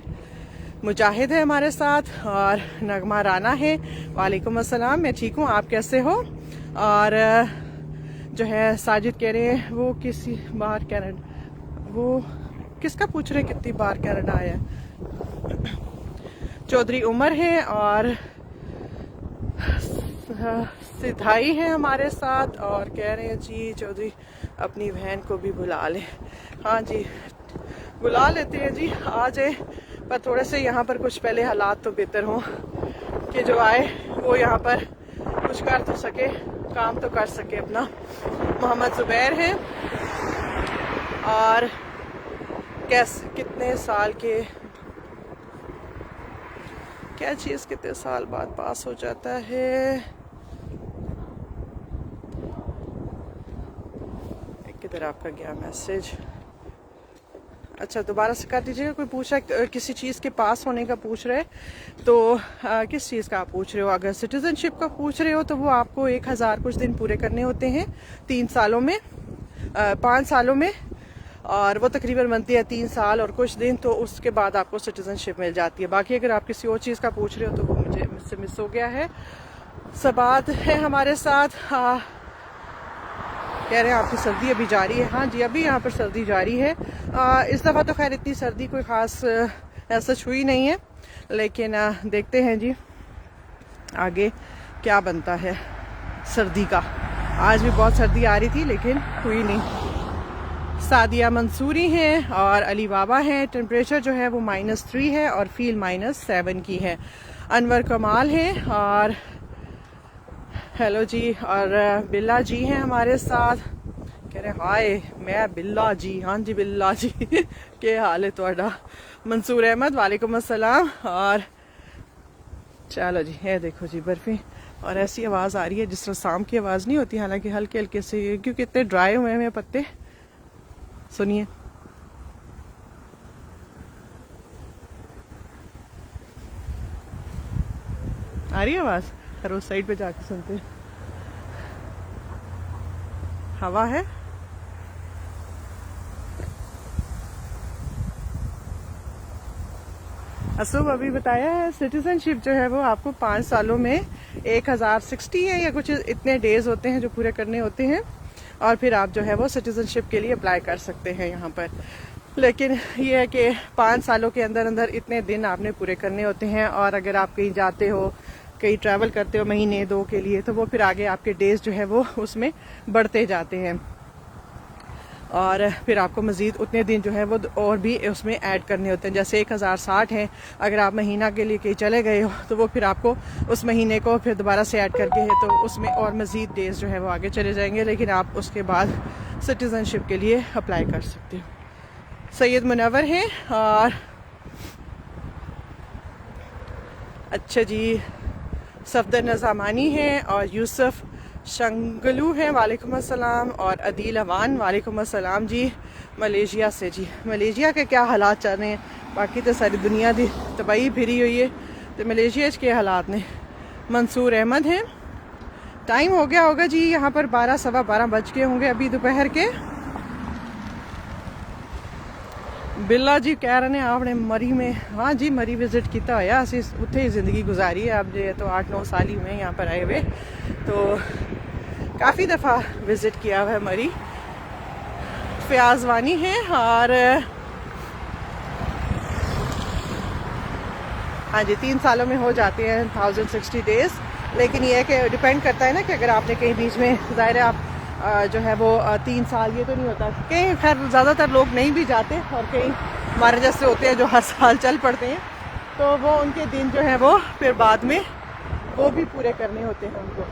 मुजाहिद है हमारे साथ और नगमा राना है। वालेकुम अस्सलाम, मैं ठीक हूँ, आप कैसे हो? और जो है साजिद कह रहे हैं वो किसी बार कनाडा, वो किसका पूछ रहे कितनी बार कनाडा आया। चौधरी उमर है और सिधाई है हमारे साथ और कह रहे हैं जी चौधरी अपनी बहन को भी बुला ले। हाँ जी, बुला लेते हैं जी, आ जाए, पर थोड़े से यहाँ पर कुछ पहले हालात तो बेहतर हों कि जो आए वो यहाँ पर कुछ कर तो सके, काम तो कर सके अपना। मोहम्मद जुबैर है और कैसे कितने साल के क्या चीज़ कितने साल बाद पास हो जाता है। किधर आपका गया मैसेज? अच्छा, दोबारा से कर दीजिएगा। कोई पूछा किसी चीज़ के पास होने का पूछ रहे, तो किस चीज़ का आप पूछ रहे हो? अगर सिटीजनशिप का पूछ रहे हो तो वो आपको 1000 कुछ दिन पूरे करने होते हैं 3 सालों में, 5 सालों में, और वो तकरीबन बनती है 3 साल और कुछ दिन। तो उसके बाद आपको सिटीजनशिप मिल जाती है। बाकी अगर आप किसी और चीज़ का पूछ रहे हो तो वो मुझसे मिस हो गया है। सबात है हमारे साथ, कह रहे हैं आपकी सर्दी अभी जारी है। हाँ जी, अभी यहाँ पर सर्दी जारी है। इस दफ़ा तो खैर इतनी सर्दी कोई ख़ास ऐसा हुई नहीं है, लेकिन देखते हैं जी आगे क्या बनता है सर्दी का। आज भी बहुत सर्दी आ रही थी लेकिन हुई नहीं। सादिया मंसूरी हैं और अली बाबा हैं। टेम्परेचर जो है वो -3 है और फील -7 की है। अनवर कमाल है और हेलो जी, और बिल्ला जी हैं हमारे साथ। कह रहे हाय मैं बिल्ला जी। हाँ जी बिल्ला जी क्या हाल है ਤੁਹਾਡਾ? मंसूर अहमद वालेकुम अस्सलाम। और चलो जी, ये देखो जी बर्फी, और ऐसी आवाज़ आ रही है जिस तरह शाम की आवाज़ नहीं होती, हालांकि हल्के हल्के से, क्योंकि इतने ड्राई हुए हैं पत्ते। सुनिए, आ रही है आवाज़? खैर उस साइड पे जाके सुनते। हवा है। असुब अभी बताया है सिटीजनशिप जो है वो आपको 5 सालों में 1060 है या कुछ इतने डेज होते हैं जो पूरे करने होते हैं, और फिर आप जो है वो सिटीजनशिप के लिए अप्लाई कर सकते हैं यहाँ पर। लेकिन ये है कि 5 सालों के अंदर अंदर इतने दिन आपने पूरे करने होते हैं, और अगर आप कहीं जाते हो, कहीं ट्रैवल करते हो महीने 2 के लिए, तो वो फिर आगे आपके डेज जो है वो उसमें बढ़ते जाते हैं, और फिर आपको मज़ीद उतने दिन जो है वो और भी उसमें ऐड करने होते हैं। जैसे 1060 हैं, अगर आप महीना के लिए कहीं चले गए हो तो वो फिर आपको उस महीने को फिर दोबारा से ऐड करके है, तो उसमें और मज़ीद डेज जो है वो आगे चले जाएंगे, लेकिन आप उसके बाद सिटीज़नशिप के लिए अप्लाई कर सकते हो। सैयद मुनव्वर हैं और अच्छा जी, सफदर नज़ामानी हैं और यूसुफ शंगलू हैं वालेकुम अस्सलाम, और अदील अवान वालेकुम अस्सलाम जी मलेशिया से। जी मलेशिया के क्या हालात चल रहे हैं? बाकी तो सारी दुनिया दी तबाही फिरी हुई है, तो मलेशिया के हालात ने। मंसूर अहमद हैं। टाइम हो गया होगा जी यहाँ पर 12 सवा 12 बज गए होंगे अभी दोपहर के। बिल्ला जी कह रहे हैं आपने मरी में, हाँ जी मरी विजिट किया होया, असी उत्थे ही जिंदगी गुजारी है। अब जो तो 8-9 साल ही हुए यहाँ पर आए हुए, तो काफ़ी दफ़ा विजिट किया हुआ है मरी। फयाज वानी है और हाँ जी 3 सालों में हो जाते हैं 1060 डेज, लेकिन ये है कि डिपेंड करता है ना कि अगर आपने कहीं बीच में, ज़ाहिर है आप जो है वो 3 साल, ये तो नहीं होता कहीं, खैर ज़्यादातर लोग नहीं भी जाते और कहीं हमारे जैसे होते हैं जो हर साल चल पड़ते हैं, तो वो उनके दिन जो है वो फिर बाद में वो भी पूरे करने होते हैं उनको।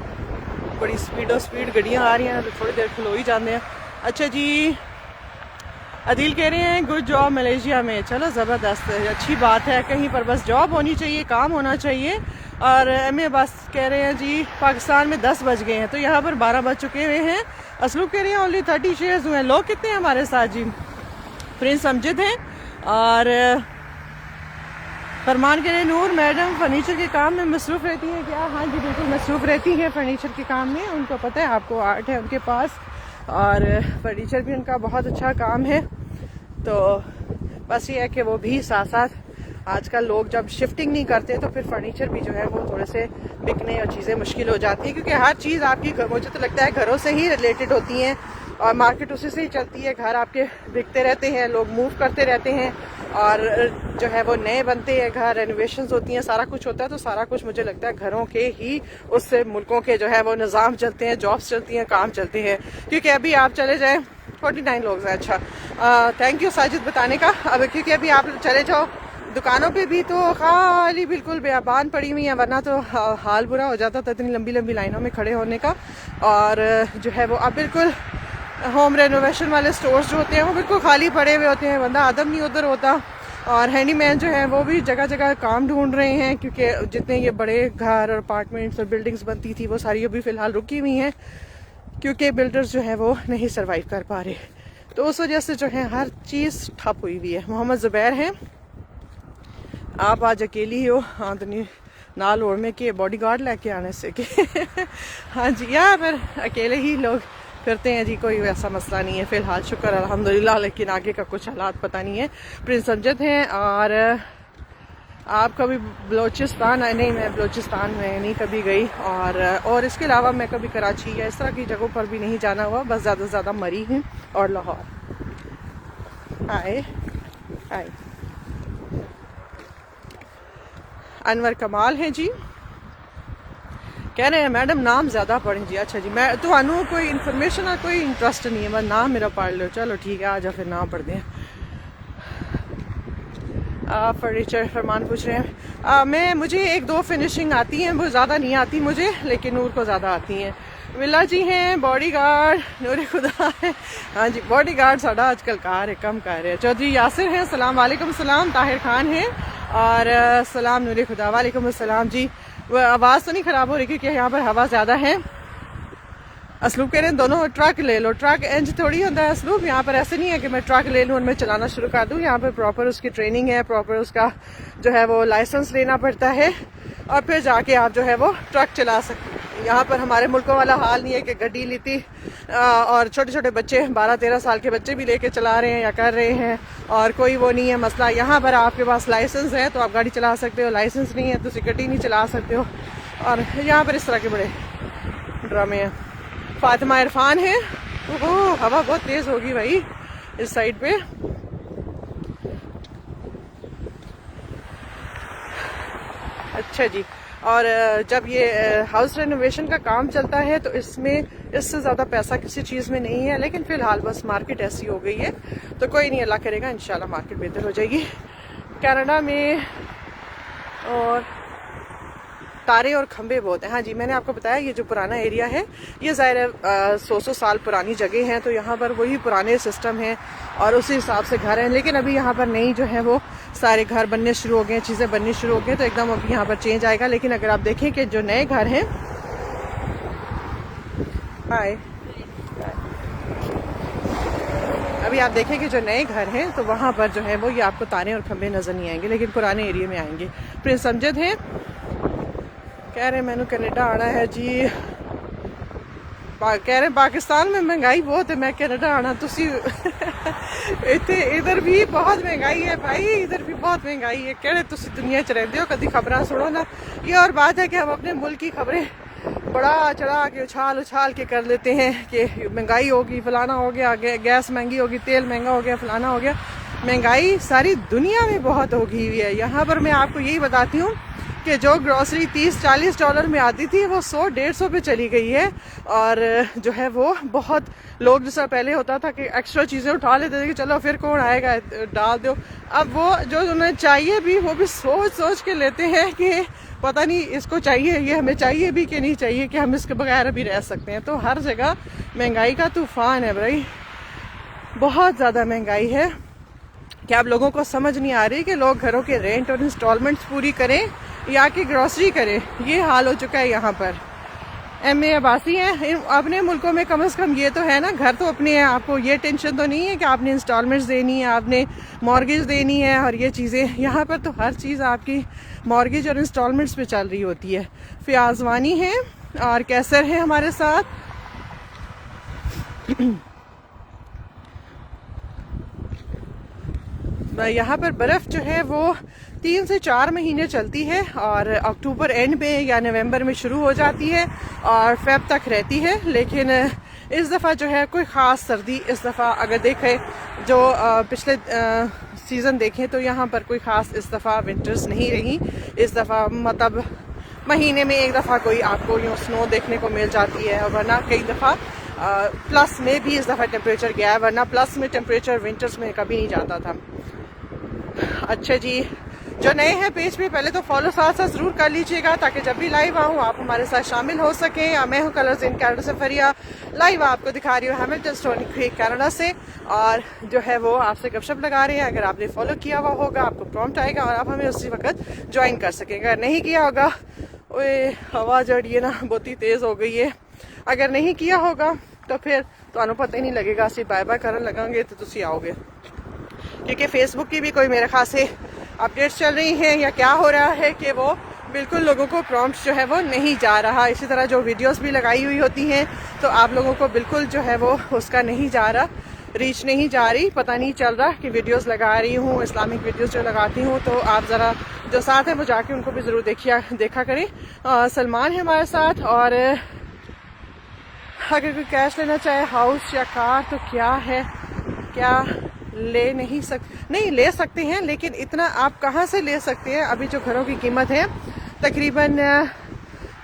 बड़ी स्पीड गड्डियाँ आ रही हैं, तो थोड़ी देर खलो ही जाते हैं। अच्छा जी, अदील कह रहे हैं गुड जॉब मलेशिया में, चलो ज़बरदस्त, अच्छी बात है। कहीं पर बस जॉब होनी चाहिए, काम होना चाहिए। और एम बस कह रहे हैं जी पाकिस्तान में 10 बज गए हैं, तो यहाँ पर 12 बज चुके हुए हैं। असलूब कह रहे हैं ओनली 30 शेयर्स हुए हैं। लोग कितने हैं हमारे साथ जी? प्रिंस अमजद हैं और फरमान कह रहे हैं नूर मैडम फर्नीचर के काम में मसरूफ़ रहती हैं क्या? हाँ जी बिल्कुल मसरूफ़ रहती हैं फर्नीचर के काम में, उनको पता है, आपको आर्ट है उनके पास और फर्नीचर भी उनका बहुत अच्छा काम है। तो बस ये है कि वो भी साथ साथ आजकल लोग जब शिफ्टिंग नहीं करते तो फिर फर्नीचर भी जो है वो थोड़े से बिकने और चीज़ें मुश्किल हो जाती हैं, क्योंकि हर चीज़ आपकी मुझे तो लगता है घरों से ही रिलेटेड होती हैं और मार्केट उसी से ही चलती है। घर आपके बिकते रहते हैं, लोग मूव करते रहते हैं और जो है वो नए बनते हैं, घर रेनोवेशंस होती हैं, सारा कुछ होता है। तो सारा कुछ मुझे लगता है घरों के ही उससे मुल्कों के जो है वो निज़ाम चलते हैं, जॉब्स चलती हैं, काम चलते हैं। क्योंकि अभी आप चले जाएँ 49 लोग हैं। अच्छा थैंक यू साजिद बताने का। अब क्योंकि अभी आप चले जाओ दुकानों पे भी तो खाली बिल्कुल बेअबान पड़ी हुई है, वरना तो हाल बुरा हो जाता था इतनी लंबी लंबी लाइनों में खड़े होने का। और जो है वो अब बिल्कुल होम रेनोवेशन वाले स्टोर्स जो होते हैं वो बिल्कुल खाली पड़े हुए होते हैं, बंदा आदम नहीं उधर होता। और हैंडीमैन जो है वो भी जगह जगह काम ढूंढ रहे हैं, क्योंकि जितने ये बड़े घर और अपार्टमेंट्स और बिल्डिंग्स बनती थी वो सारी अभी फ़िलहाल रुकी हुई हैं, क्योंकि बिल्डर्स जो है वो नहीं सर्वाइव कर पा रहे। तो उस वजह से जो है हर चीज़ ठप हुई हुई है। मोहम्मद ज़ुबैर हैं, आप आज अकेली ही हो? हाँ तो नहीं नाल ओढ़ में के बॉडी गार्ड लेके आने से कि हाँ जी, या फिर अकेले ही लोग करते हैं जी, कोई वैसा मसला नहीं है फ़िलहाल, शुक्र अल्हम्दुलिल्लाह। लेकिन आगे का कुछ हालात पता नहीं है। प्रिंस अमजद हैं और आप कभी बलोचिस्तान? नहीं, मैं बलोचिस्तान में नहीं कभी गई और इसके अलावा मैं कभी कराची या इस तरह की जगहों पर भी नहीं जाना हुआ, बस ज़्यादा से ज़्यादा मरी हूँ और लाहौर। आए आए अनवर कमाल हैं जी, कह रहे हैं मैडम नाम ज़्यादा पढ़ें जी। अच्छा जी, मैं तो अनु कोई इन्फॉर्मेशन और कोई इंटरेस्ट नहीं है, बस नाम मेरा पढ़ लो। चलो ठीक है, आज फिर नाम पढ़ दें। फर्नीचर फरमान पूछ रहे हैं मुझे 1-2 फिनिशिंग आती हैं, वो ज़्यादा नहीं आती मुझे, लेकिन नूर को ज़्यादा आती हैं। विला जी हैं बॉडी गार्ड, नूर खुदा है। हाँ जी बॉडी गार्ड साढ़ा आजकल कार है, कम कर रहे हैं। चौधरी यासिर हैं, सलाम वालेकुम सलाम। ताहिर खान हैं और सलाम नूर खुदा, वालेकुम अस्सलाम जी। आवाज़ तो नहीं ख़राब हो रही क्योंकि यहाँ पर हवा ज़्यादा है। असलूब कह रहे हैं दोनों ट्रक ले लो। ट्रक इंज थोड़ी होता है असलूब, यहाँ पर ऐसे नहीं है कि मैं ट्रक ले लूँ और मैं चलाना शुरू कर दूँ। यहाँ पर प्रॉपर उसकी ट्रेनिंग है, प्रॉपर उसका जो है वो लाइसेंस लेना पड़ता है और फिर जाके आप जो है वो ट्रक चला सकते हैं। यहाँ पर हमारे मुल्कों वाला हाल नहीं है कि गड्डी लीती और छोटे छोटे बच्चे 12-13 साल के बच्चे भी लेके चला रहे हैं या कर रहे हैं और कोई वो नहीं है मसला। यहाँ पर आपके पास लाइसेंस है तो आप गाड़ी चला सकते हो, लाइसेंस नहीं है तो गड्डी नहीं चला सकते हो। और यहाँ पर इस तरह के बड़े ड्रामे हैं। फातिमा इरफान है, ओहो हवा बहुत तेज़ होगी भाई इस साइड पे। अच्छा जी, और जब ये हाउस रेनोवेशन का काम चलता है तो इसमें इससे ज़्यादा पैसा किसी चीज़ में नहीं है, लेकिन फ़िलहाल बस मार्केट ऐसी हो गई है तो कोई नहीं, अल्लाह करेगा इंशाल्लाह मार्केट बेहतर हो जाएगी। कनाडा में और तारे और खंबे बहुत हैं। हाँ जी, मैंने आपको बताया ये जो पुराना एरिया है ये ज़ाहिर है 100 साल पुरानी जगह है, तो यहाँ पर वही पुराने सिस्टम हैं और उसी हिसाब से घर हैं। लेकिन अभी यहाँ पर नई जो है वो सारे घर बनने शुरू हो गए, चीज़ें बननी शुरू हो गई, तो एकदम अभी यहाँ पर चेंज आएगा। लेकिन अगर आप देखें कि जो नए घर हैं, हाय, अभी आप देखें कि जो नए घर हैं तो वहाँ पर जो है वो ये आपको तारे और खंबे नज़र नहीं आएंगे, लेकिन पुराने एरिया में आएंगे। प्रिंस अमजद हैं, कह रहे मैंने कनाडा आना है जी। कह रहे पाकिस्तान में महंगाई बहुत है, मैं कनाडा आना तुसी इधर भी बहुत महंगाई है भाई, इधर भी बहुत महंगाई है। कह रहे तुसी दुनिया च रहते हो, कभी खबरें सुनो ना। ये और बात है कि हम अपने मुल्क की खबरें बड़ा चढ़ा के उछाल उछाल के कर लेते हैं कि महंगाई होगी, फलाना हो गया, गैस महंगी होगी, तेल महंगा हो गया, फलाना हो गया। महंगाई सारी दुनिया में बहुत हो गई हुई है। यहाँ पर मैं आपको यही बताती हूँ कि जो ग्रॉसरी 30-40 डॉलर में आती थी वो 100-150 पे चली गई है। और जो है वो बहुत लोग, जैसा पहले होता था कि एक्स्ट्रा चीज़ें उठा लेते थे कि चलो फिर कौन आएगा, डाल दो। अब वो जो उन्हें चाहिए भी, वो भी सोच सोच के लेते हैं कि पता नहीं इसको चाहिए, ये हमें चाहिए भी कि नहीं चाहिए, कि हम इसके बगैर भी रह सकते हैं। तो हर जगह महंगाई का तूफान है भाई, बहुत ज़्यादा महंगाई है कि आप लोगों को समझ नहीं आ रही कि लोग घरों के रेंट और इंस्टॉलमेंट्स पूरी करें या कि ग्रॉसरी करें। ये हाल हो चुका है यहाँ पर। एम ए अब्बासी हैं, अपने मुल्कों में कम से कम ये तो है ना, घर तो अपने हैं, आपको ये टेंशन तो नहीं है कि आपने इंस्टॉलमेंट्स देनी है, आपने मॉर्गेज देनी है और ये चीज़ें। यहाँ पर तो हर चीज़ आपकी मॉर्गेज और इंस्टॉलमेंट्स पे चल रही होती है। फ़ियाज़ वानी है और कैसर है हमारे साथ। यहाँ पर बर्फ़ जो है वो 3 से 4 महीने चलती है और अक्टूबर एंड में या नवंबर में शुरू हो जाती है और फेब तक रहती है। लेकिन इस दफ़ा जो है कोई ख़ास सर्दी, इस दफ़ा अगर देखें जो पिछले सीज़न देखें तो यहाँ पर कोई ख़ास इस दफ़ा विंटर्स नहीं रही। इस दफ़ा मतलब महीने में एक दफ़ा कोई आपको यूँ स्नो देखने को मिल जाती है, वरना कई दफ़ा प्लस में भी इस दफ़ा टेम्परेचर गया है, वरना प्लस में टेम्परेचर विंटर्स में कभी नहीं जाता था। अच्छा जी, जो नए हैं पेज पे पहले तो फॉलो साथ साथ ज़रूर कर लीजिएगा ताकि जब भी लाइव आऊँ आप हमारे साथ शामिल हो सकें। मैं हूँ कलर्स इन कनाडा से फरिया, लाइव आपको दिखा रही हूँ हैमिल्टन स्टोनी क्रीक कनाडा से, और जो है वो आपसे गपशप लगा रहे हैं। अगर आपने फॉलो किया हुआ होगा आपको प्रॉम्प्ट आएगा और आप हमें उसी वक्त ज्वाइन कर सकेंगे। अगर नहीं किया होगा, ओए हवा जड़ी है ना बहुत ही तेज़ हो गई है, अगर नहीं किया होगा तो फिर तो पता ही नहीं लगेगा, सिर्फ बाय बाय करन लगांगे तो तुसी आओगे, क्योंकि फेसबुक की भी कोई मेरे ख्याल से अपडेट्स चल रही हैं या क्या हो रहा है कि वो बिल्कुल लोगों को प्रॉम्प्ट जो है वो नहीं जा रहा। इसी तरह जो वीडियोस भी लगाई हुई होती हैं तो आप लोगों को बिल्कुल जो है वो उसका नहीं जा रहा, रीच नहीं जा रही, पता नहीं चल रहा कि वीडियोस लगा रही हूँ, इस्लामिक वीडियोस जो लगाती हूँ। तो आप ज़रा जो साथ हैं वो जाके उनको भी ज़रूर देखा करें। सलमान है हमारे साथ, और अगर कोई कैश लेना चाहे हाउस या कार तो क्या है, क्या नहीं ले सकते हैं, लेकिन इतना आप कहाँ से ले सकते हैं। अभी जो घरों की कीमत है तकरीबन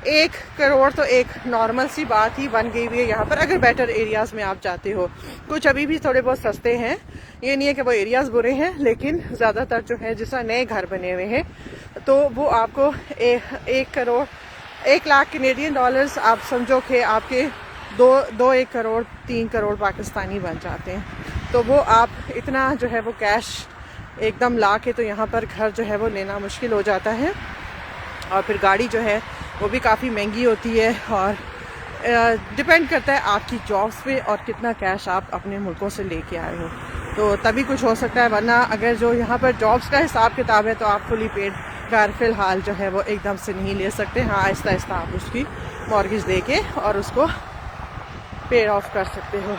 1 करोड़ तो एक नॉर्मल सी बात ही बन गई हुई है यहाँ पर, अगर बेटर एरियाज़ में आप जाते हो। कुछ अभी भी थोड़े बहुत सस्ते हैं, ये नहीं है कि वो एरियाज़ बुरे हैं, लेकिन ज़्यादातर जो है जिस नए घर बने हुए हैं तो वो आपको 1 करोड़ 1 लाख कैनेडियन डॉलर्स आप समझो कि आपके 1 करोड़ 3 करोड़ पाकिस्तानी बन जाते हैं। तो वो आप इतना जो है वो कैश एकदम ला के तो यहाँ पर घर जो है वो लेना मुश्किल हो जाता है। और फिर गाड़ी जो है वो भी काफ़ी महंगी होती है, और डिपेंड करता है आपकी जॉब्स पे और कितना कैश आप अपने मुल्कों से लेके आए हो, तो तभी कुछ हो सकता है। वरना अगर जो यहाँ पर जॉब्स का हिसाब किताब है तो आप फुली पेड घर फ़िलहाल जो है वो एकदम से नहीं ले सकते। हाँ, आहिस्ता आहिस्ता आप उसकी मॉर्गेज दे के और उसको पे ऑफ कर सकते हो।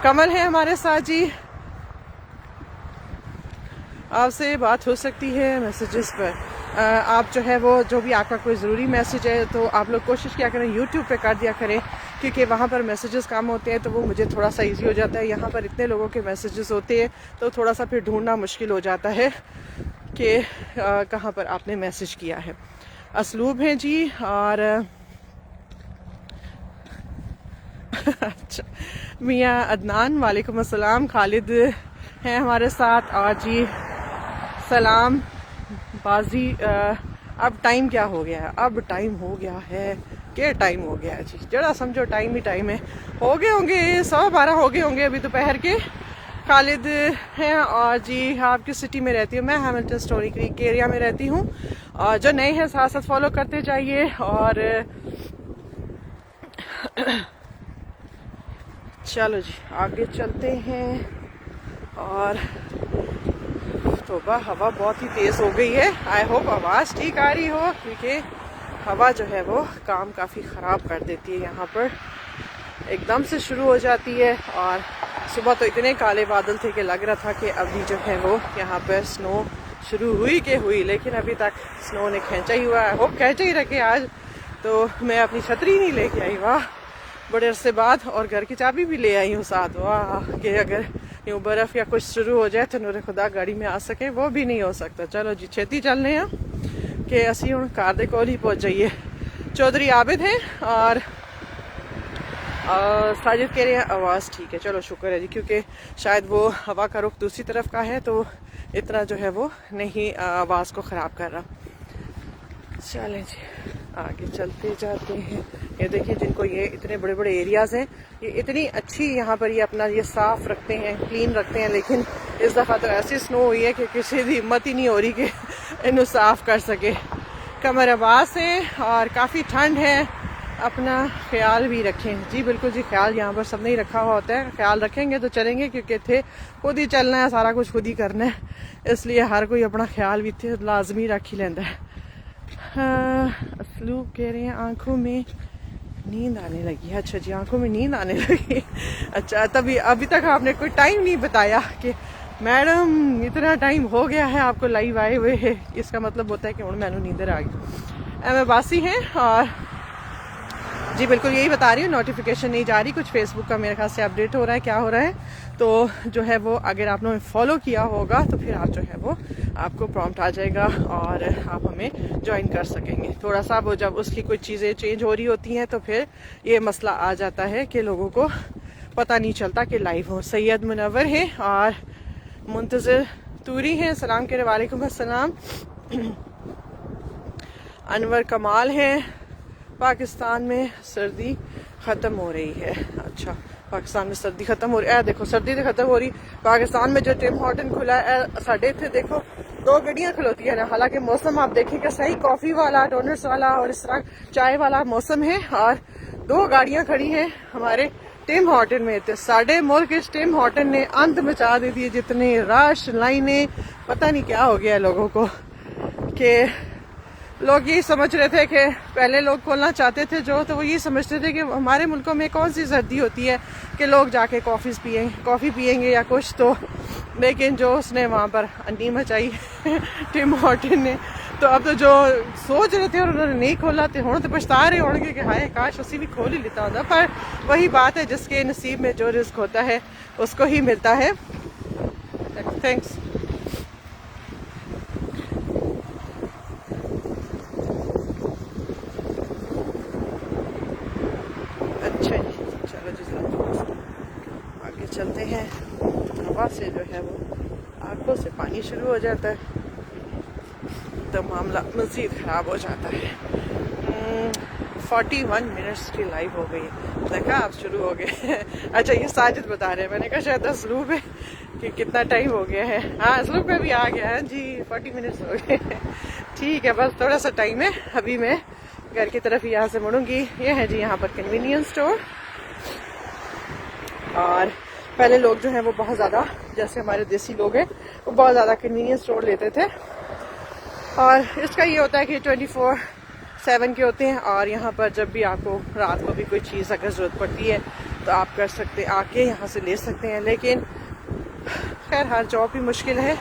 कमल है हमारे साथ जी, आपसे बात हो सकती है मैसेजेस पर। आप जो है वो जो भी आपका कोई ज़रूरी मैसेज है तो आप लोग कोशिश किया करें यूट्यूब पे कर दिया करें, क्योंकि वहाँ पर मैसेजेस कम होते हैं तो वो मुझे थोड़ा सा इजी हो जाता है। यहाँ पर इतने लोगों के मैसेजेस होते हैं तो थोड़ा सा फिर ढूंढना मुश्किल हो जाता है कि कहाँ पर आपने मैसेज किया है। असलूब है जी, और अच्छा मियाँ अदनान वालेकुम अस्सलाम, खालिद हैं हमारे साथ। और जी सलाम बाजी, अब टाइम क्या हो गया है, अब टाइम हो गया है, क्या टाइम हो गया है जी, जरा समझो टाइम ही टाइम है। हो गए होंगे 12:15 हो गए होंगे अभी दोपहर के। खालिद हैं, और जी आप किस सिटी में रहती हूँ? मैं हैमिल्टन स्टोनी क्रीक के एरिया में रहती हूँ। और जो नए हैं साथ साथ फॉलो करते जाइए। और चलो जी आगे चलते हैं। और तोबा हवा बहुत ही तेज़ हो गई है, आई होप आवाज़ ठीक आ रही हो, क्योंकि हवा जो है वो काम काफ़ी ख़राब कर देती है। यहाँ पर एकदम से शुरू हो जाती है, और सुबह तो इतने काले बादल थे कि लग रहा था कि अभी जो है वो यहाँ पर स्नो शुरू हुई, लेकिन अभी तक स्नो ने खींचा ही हुआ है। होप खींचा ही रखे आज। तो मैं अपनी छतरी नहीं लेके आई, वाह बड़े अरसे बाद, और घर की चाबी भी ले आई हूँ साथ, वाह कि अगर यूँ बर्फ़ या कुछ शुरू हो जाए तो नूरे खुदा गाड़ी में आ सके, वो भी नहीं हो सकता। चलो जी छेती चल रहे हैं कि असी हुण कार दे कोल ही पहुंच जाइए। चौधरी आबिद हैं और साजिद कह रहे हैं आवाज़ ठीक है, चलो शुक्र है जी, क्योंकि शायद वो हवा का रुख दूसरी तरफ का है तो इतना जो है वो नहीं आवाज़ को ख़राब कर रहा। चलें जी आगे चलते जाते हैं। ये देखिए जिनको ये इतने बड़े बड़े एरियाज़ हैं, ये इतनी अच्छी यहाँ पर ये अपना ये साफ़ रखते हैं, क्लीन रखते हैं, लेकिन इस दफ़ा तो ऐसी स्नो हुई है कि किसी की हिम्मत ही नहीं हो रही कि इन्हें साफ़ कर सके। कमर आवाज़ है और काफ़ी ठंड है, अपना ख्याल भी रखें। जी बिल्कुल जी, ख्याल यहाँ पर सबने ही रखा हुआ होता है, ख्याल रखेंगे तो चलेंगे, क्योंकि थे खुद ही चलना है, सारा कुछ खुद ही करना है, इसलिए हर कोई अपना ख्याल भी थे लाजमी रख ही लेंदा है। असलूब कह रहे हैं आंखों में नींद आने लगी है। अच्छा जी, आंखों में नींद आने लगी। अच्छा, तभी अभी तक आपने कोई टाइम नहीं बताया कि मैडम इतना टाइम हो गया है आपको लाइव आए हुए है, इसका मतलब होता है कि हूँ मैनू नींदर आ गई। एम बासी हैं और जी बिल्कुल यही बता रही हूँ, नोटिफिकेशन नहीं जा रही, कुछ फेसबुक का मेरे ख्याल से अपडेट हो रहा है, क्या हो रहा है, तो जो है वो अगर आपने फॉलो किया होगा तो फिर आप जो है वो आपको प्रॉम्प्ट आ जाएगा और आप हमें ज्वाइन कर सकेंगे। थोड़ा सा वो जब उसकी कुछ चीज़ें चेंज हो रही होती हैं तो फिर ये मसला आ जाता है कि लोगों को पता नहीं चलता कि लाइव हो। सैयद मुनव्वर है और मुंतज़िर तूरी हैं, सलाम के वालेकुम अस्सलाम। अनवर कमाल हैं, पाकिस्तान में सर्दी ख़त्म हो रही है। अच्छा, पाकिस्तान में सर्दी ख़त्म हो रही है, देखो सर्दी तो ख़त्म हो रही। पाकिस्तान में जो टिम हॉर्टन खुला है साढ़े थे, देखो 2 गड्डियाँ खलोती है। हालांकि मौसम आप देखें कि सही कॉफ़ी वाला, डोनट्स वाला और इस तरह चाय वाला मौसम है, और 2 गाड़ियाँ खड़ी हैं हमारे टिम हॉर्टन में। तो साढ़े मुल्क इस टिम हॉर्टन ने अंत मचा दे दिए, जितने रश लाइनें, पता नहीं क्या हो गया लोगों को, कि लोग यही समझ रहे थे कि पहले लोग खोलना चाहते थे जो, तो वो यही समझते थे कि हमारे मुल्कों में कौन सी सर्दी होती है कि लोग जाके कॉफ़ी पियेंगे या कुछ, तो लेकिन जो उसने वहाँ पर अन्नी मचाई टिम हॉर्टन ने, तो अब तो जो सोच रहे थे और उन्होंने नहीं खोला तो हूँ तो पछता रहे होंगे कि हाय काश उसी भी खोल ही लेता होता। पर वही बात है, जिसके नसीब में जो रिस्क होता है उसको ही मिलता है। थैंक्स। अच्छा जी, चलो जी आगे चलते हैं। हवा से जो है वो आंखों से पानी शुरू हो जाता है तो मामला मज़ीद ख़राब हो जाता है। 41 मिनट्स की लाइव हो गई, देखा आप शुरू हो गए। अच्छा, ये साजिद बता रहे हैं, मैंने कहा शायद असलूब है कि कितना टाइम हो गया है। हाँ, असलूब पे भी आ गया है जी, 40 मिनट्स हो गए। ठीक है, बस थोड़ा सा टाइम है, अभी मैं घर की तरफ यहाँ से मुड़ूंगी। ये है जी यहाँ पर कन्वीनियंस स्टोर, और पहले लोग जो हैं वो बहुत ज़्यादा, जैसे हमारे देसी लोग हैं, वो बहुत ज़्यादा कन्वीनियंस स्टोर लेते थे, और इसका ये होता है कि 24/7 के होते हैं, और यहाँ पर जब भी आपको रात को भी कोई चीज़ अगर ज़रूरत पड़ती है तो आप कर सकते, आके यहाँ से ले सकते हैं। लेकिन खैर हर जॉब भी मुश्किल है,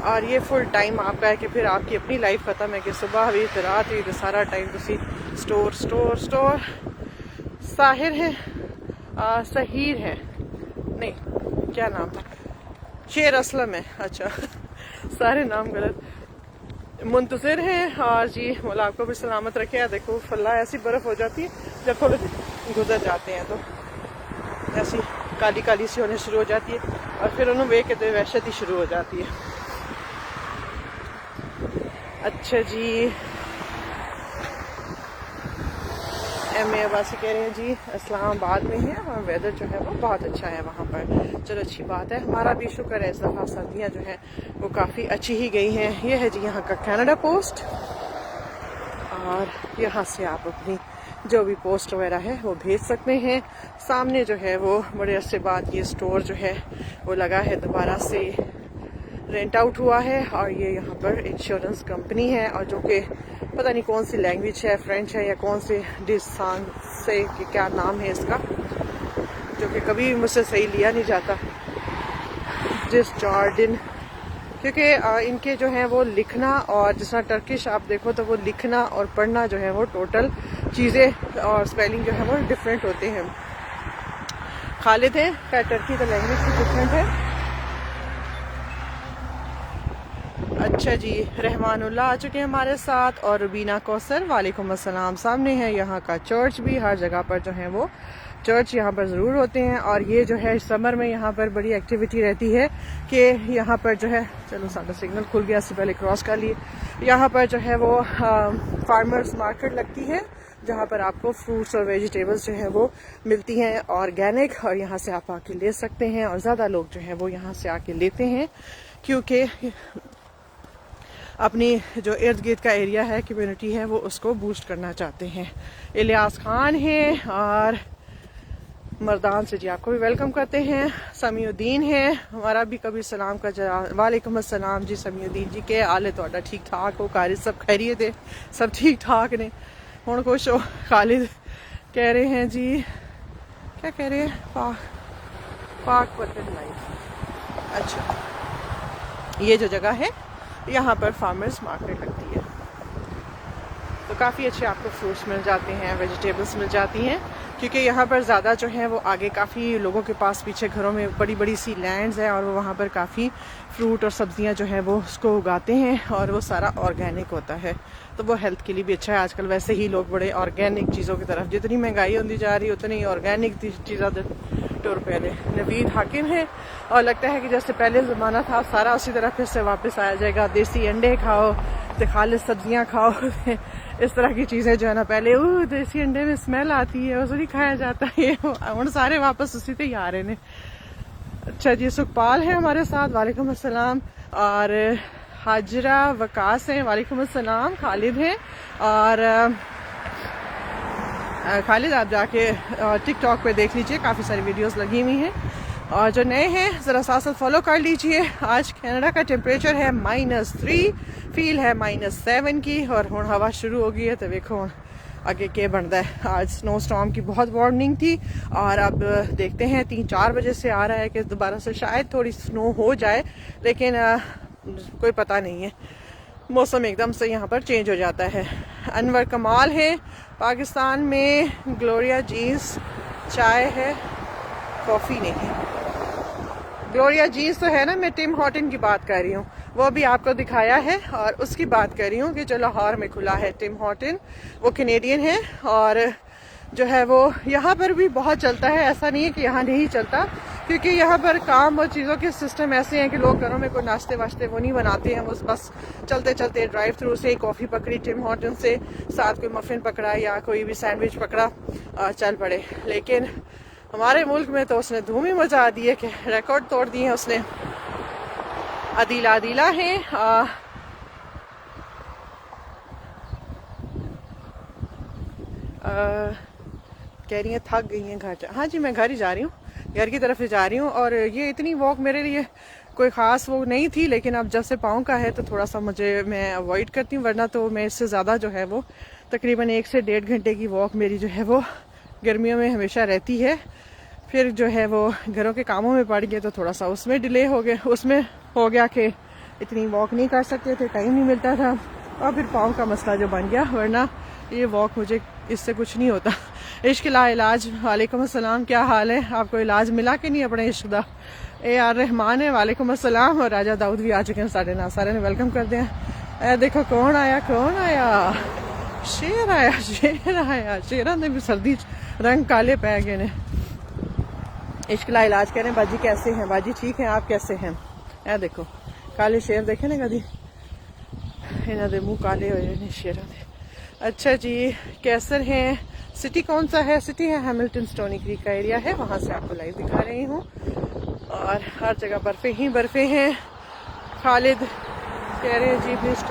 और ये फुल टाइम आपका है कि फिर आपकी अपनी लाइफ ख़त्म है कि सुबह हुई तो रात हुई तो सारा टाइम तुसी स्टोर स्टोर स्टोर। साहिर है, सहीर है, नहीं क्या नाम था, शेर असलम है। अच्छा सारे नाम गलत। मुंतज़िर हैं, और जी मौला आपको भी सलामत रखे। देखो फल्ला ऐसी बर्फ़ हो जाती है जब थोड़े गुजर जाते हैं तो ऐसी काली काली सी होने शुरू हो जाती है, और फिर उन्होंने वे कहते हुए वहशत ही शुरू हो जाती है। अच्छा जी, एम अब्बासी कह रहे हैं जी इस्लामाबाद में है और वेदर जो है वो बहुत अच्छा है वहाँ पर। चलो अच्छी बात है, हमारा भी शुक्र है इस दफ़ा सर्दियाँ जो हैं वो काफ़ी अच्छी ही गई हैं। ये है जी यहाँ का कनाडा पोस्ट, और यहाँ से आप अपनी जो भी पोस्ट वगैरह है वो भेज सकते हैं। सामने जो है वो बड़े अरसे बाद ये स्टोर जो है वो लगा है, दोबारा से रेंट आउट हुआ है, और ये यहाँ पर इंश्योरेंस कंपनी है, और जो कि पता नहीं कौन सी लैंग्वेज है, फ्रेंच है या कौन से डिसान से कि क्या नाम है इसका, जो कि कभी भी मुझसे सही लिया नहीं जाता, जिस जॉर्डन, क्योंकि इनके जो है वो लिखना और जिस तरह टर्किश आप देखो तो वो लिखना और पढ़ना जो है वो टोटल चीज़ें और स्पेलिंग जो है वो डिफरेंट होते हैं। खालिद है क्या, टर्की का लैंग्वेज भी डिफरेंट है। अच्छा जी, रहमानुल्लाह आ चुके हैं हमारे साथ और रुबीना कौसर, वालेकुम अस्सलाम। सामने है यहाँ का चर्च भी, हर जगह पर जो है वो चर्च यहाँ पर ज़रूर होते हैं। और ये जो है समर में यहाँ पर बड़ी एक्टिविटी रहती है कि यहाँ पर जो है, चलो सारा सिग्नल खुल गया, इससे पहले क्रॉस कर लिए। यहाँ पर जो है वो फार्मर्स मार्केट लगती है जहाँ पर आपको फ्रूट्स और वेजिटेबल्स जो है वो मिलती हैं ऑर्गेनिक, और यहाँ से आप आके ले सकते हैं। और ज़्यादा लोग जो है वो यहाँ से आके लेते हैं क्योंकि अपनी जो इर्द गिर्द का एरिया है, कम्युनिटी है, वो उसको बूस्ट करना चाहते हैं। इलियास खान है और मर्दान से जी आपको भी वेलकम करते हैं। समीउद्दीन है, हमारा भी कभी सलाम का जवाब। वालेकुम अस्सलाम जी समीउद्दीन जी, के आले तो ठीक ठाक हो, कारी सब खैरियत है, सब ठीक ठाक ने। हुण खुश हो। खालिद कह रहे हैं जी, क्या कह रहे हैं, पाक बर्तन लाइफ। अच्छा, ये जो जगह है यहाँ पर फार्मर्स मार्केट लगती है, तो काफ़ी अच्छे आपको फ्रूट्स मिल जाते हैं, वेजिटेबल्स मिल जाती हैं, क्योंकि यहाँ पर ज़्यादा जो है वो आगे काफ़ी लोगों के पास पीछे घरों में बड़ी बड़ी सी लैंड्स हैं और वो वहाँ पर काफ़ी फ्रूट और सब्जियाँ जो है वो उसको उगाते हैं और वो सारा ऑर्गेनिक होता है, तो वो हेल्थ के लिए भी अच्छा है। आजकल वैसे ही लोग बड़े ऑर्गेनिक चीज़ों की तरफ, जितनी महंगाई होती जा रही है उतनी ही ऑर्गेनिक चीज़ें टूर पहले। नवीद हाकिम है और लगता है कि जैसे पहले ज़माना था सारा उसी तरह फिर से वापस आया जाएगा। देसी अंडे खाओ, खालिस सब्जियाँ खाओ, इस तरह की चीज़ें जो है ना, पहले देसी अंडे में स्मेल आती है, उसे नहीं खाया जाता है, हम सारे वापस उसी पे ही आ रहे हैं। अच्छा जी, सुखपाल है हमारे साथ, वालेकुम अस्सलाम। और हाजरा वकास है, वालेकुम अस्सलाम। खालिद है, और खालिद आप जाके टिकटॉक पे देख लीजिए, काफ़ी सारी वीडियोस लगी हुई हैं, और जो नए हैं ज़रा साथ साथ फॉलो कर लीजिए। आज कनाडा का टेम्परेचर है -3, फील है -7 की, और हुण हवा शुरू हो गई है, तो देखो आगे क्या बनता है। आज स्नो स्टॉर्म की बहुत वार्निंग थी और अब देखते हैं 3-4 बजे से आ रहा है कि दोबारा से शायद थोड़ी स्नो हो जाए, लेकिन कोई पता नहीं है, मौसम एकदम से यहाँ पर चेंज हो जाता है। अनवर कमाल है, पाकिस्तान में ग्लोरिया जीन्स चाय है, कॉफ़ी नहीं। ग्लोरिया जीन्स तो है ना, मैं टिम हॉर्टन की बात कर रही हूँ, वो भी आपको दिखाया है, और उसकी बात कर रही हूँ कि जो लाहौर में खुला है टिम हॉर्टन, वो कैनेडियन है और जो है वो यहाँ पर भी बहुत चलता है। ऐसा नहीं है कि यहाँ नहीं चलता, क्योंकि यहाँ पर काम और चीज़ों के सिस्टम ऐसे हैं कि लोग घरों में कोई नाश्ते वाश्ते वो नहीं बनाते हैं, वो बस चलते चलते ड्राइव थ्रू से कॉफ़ी पकड़ी टिम हॉर्टन से, साथ कोई मफिन पकड़ा या कोई भी सैंडविच पकड़ा, चल पड़े। लेकिन हमारे मुल्क में तो उसने धूम ही मचा दी है कि रिकॉर्ड तोड़ दिए हैं उसने। अदीला है, कह रही हैं थक गई हैं घर। हाँ जी, मैं घर ही जा रही हूँ, घर की तरफ ही जा रही हूँ, और ये इतनी वॉक मेरे लिए कोई ख़ास वो नहीं थी, लेकिन अब जब से पाँव का है तो थोड़ा सा मैं अवॉइड करती हूँ, वरना तो मैं इससे ज़्यादा जो है वो तकरीबन 1 से 1.5 घंटे की वॉक मेरी जो है वो गर्मियों में हमेशा रहती है। फिर जो है वो घरों के कामों में पड़ गए तो थोड़ा सा उसमें डिले हो गया, उसमें हो गया कि इतनी वॉक नहीं कर सकते थे, टाइम नहीं मिलता था, और फिर पाँव का मसला जो बन गया, वरना ये वॉक मुझे इससे कुछ नहीं होता। इश्क ला इलाज, वालेकुम अस्सलाम, क्या हाल है, आपको इलाज मिला कि नहीं अपने इश्क दा? AR रहमान है, वालेकुम अस्सलाम। और राजा दाऊद भी आ चुके हैं, साढ़े ना सारे ने वेलकम कर दिया। देखो कौन आया, शेर आया, शेरा ने भी सर्दी रंग काले पै गए ने। इश्क ला इलाज कह रहे हैं, बाजी कैसे हैं? बाजी ठीक है, आप कैसे हैं? ए देखो काले शेर देखे ना कभी, इन्हों के मुँह काले हुए ने शेरों के। अच्छा जी, कैसर हैं, सिटी कौन सा है? सिटी है हैमिल्टन, स्टोनी क्रीक का एरिया है, वहाँ से आपको लाइव दिखा रही हूँ, और हर जगह बर्फ़ें ही बर्फ़ें हैं। खालिद कह रहे हैं जी प्लीज,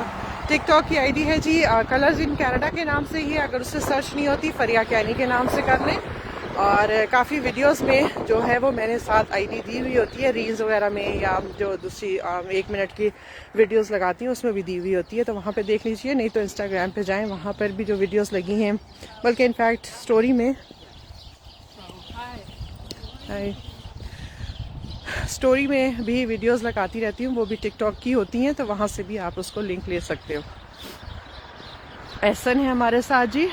टिकटॉक की आईडी है जी कलर्स इन कनाडा के नाम से ही है, अगर उससे सर्च नहीं होती फरिया कैनी के नाम से कर लें, और काफ़ी वीडियोस में जो है वो मैंने साथ आईडी दी हुई होती है, रील्स वगैरह में, या जो दूसरी 1 मिनट की वीडियोस लगाती हैं उसमें भी दी हुई होती है, तो वहाँ पे देख लीजिए, नहीं तो इंस्टाग्राम पे जाएं, वहाँ पर भी जो वीडियोस लगी हैं, बल्कि इनफैक्ट स्टोरी में स्टोरी में भी वीडियोस लगाती रहती हूँ, वो भी टिकटॉक की होती हैं, तो वहाँ से भी आप उसको लिंक ले सकते हो। एहसन है हमारे साथ जी,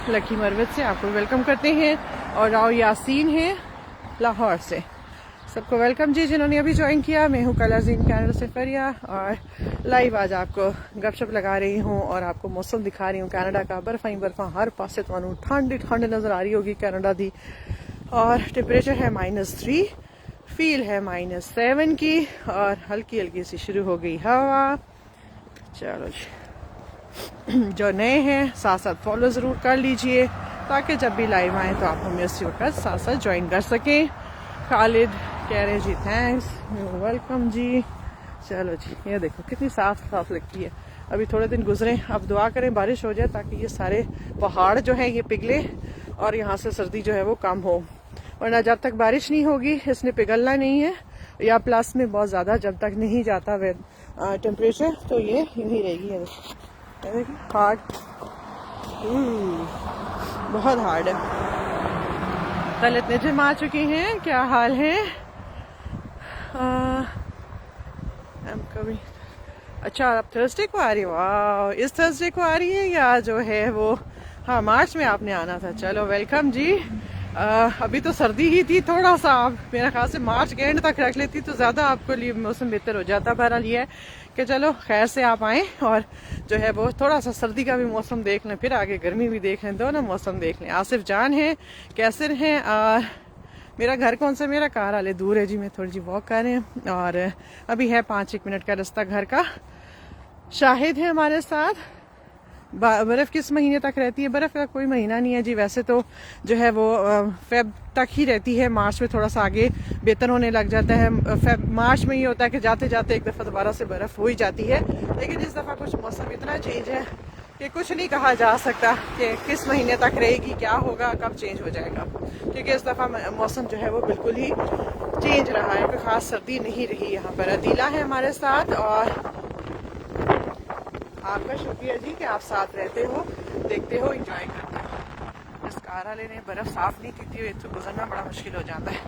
लकी मरवत से आपको वेलकम करते हैं, और राव यासीन है लाहौर से, सबको वेलकम जी, जिन्होंने अभी ज्वाइन किया। मैं हूँ कलाजीन कनाडा से फरिया और लाइव आज आपको गपशप लगा रही हूँ और आपको मौसम दिखा रही हूँ कनाडा का। बर्फा ही बर्फा हर पासे तो ठंड ठंड नज़र आ रही होगी कनाडा दी। और टेम्परेचर है -3, फील है -7 की और हल्की हल्की सी शुरू हो गई हवा। चलो जी, जो नए हैं साथ साथ फॉलो ज़रूर कर लीजिए ताकि जब भी लाइव आए तो आप हमें उसी वक्त साथ साथ ज्वाइन कर सकें। खालिद कह रहे जी थैंक्स, वेलकम जी। चलो जी, ये देखो कितनी साफ साफ लगती है। अभी थोड़े दिन गुजरे, अब दुआ करें बारिश हो जाए ताकि ये सारे पहाड़ जो हैं ये पिघले और यहाँ से सर्दी जो है वो कम हो, वरना जब तक बारिश नहीं होगी इसने पिघलना नहीं है। या प्लस में बहुत ज़्यादा जब तक नहीं जाता टेम्परेचर तो ये यूँ ही रहेगी। ये देखिए हार्ड, बहुत हार्ड है। कल इतने जिम आ चुकी हैं, क्या हाल है? कभी अच्छा आप थर्सडे को आ रही हो? वाह, इस थर्सडे को आ रही है या जो है वो हाँ मार्च में आपने आना था। चलो वेलकम जी। अभी तो सर्दी ही थी, थोड़ा सा आप मेरा ख्याल से मार्च के एंड तक रख लेती तो ज़्यादा आपको लिए मौसम बेहतर हो जाता। बहरहाल ये है कि चलो खैर से आप आएँ और जो है वो थोड़ा सा सर्दी का भी मौसम देख लें, फिर आगे गर्मी भी देख लें, दोनों मौसम देख लें। आसिफ जान है, कैसे हैं? मेरा घर कौन सा? मेरा कार वाले दूर है जी, मैं थोड़ी जी वॉक कर रहे हैं और अभी है 5-1 मिनट का रास्ता घर का। शाहिद है हमारे साथ। बर्फ़ किस महीने तक रहती है? बर्फ़ का कोई महीना नहीं है जी, वैसे तो जो है वो फेब तक ही रहती है। मार्च में थोड़ा सा आगे बेहतर होने लग जाता है। मार्च में ये होता है कि जाते जाते एक दफ़ा दोबारा से बर्फ़ हो ही जाती है, लेकिन इस दफ़ा कुछ मौसम इतना चेंज है कि कुछ नहीं कहा जा सकता कि किस महीने तक रहेगी, क्या होगा, कब चेंज हो जाएगा, क्योंकि इस दफ़ा मौसम जो है वो बिल्कुल ही चेंज रहा है। कोई ख़ास सर्दी नहीं रही यहाँ पर। अदीला है हमारे साथ और आपका शुक्रिया जी कि आप साथ रहते हो, देखते हो, एंजॉय करते हो। इस कार वाले ने बर्फ़ साफ़ नहीं की थी तो गुजरना बड़ा मुश्किल हो जाता है।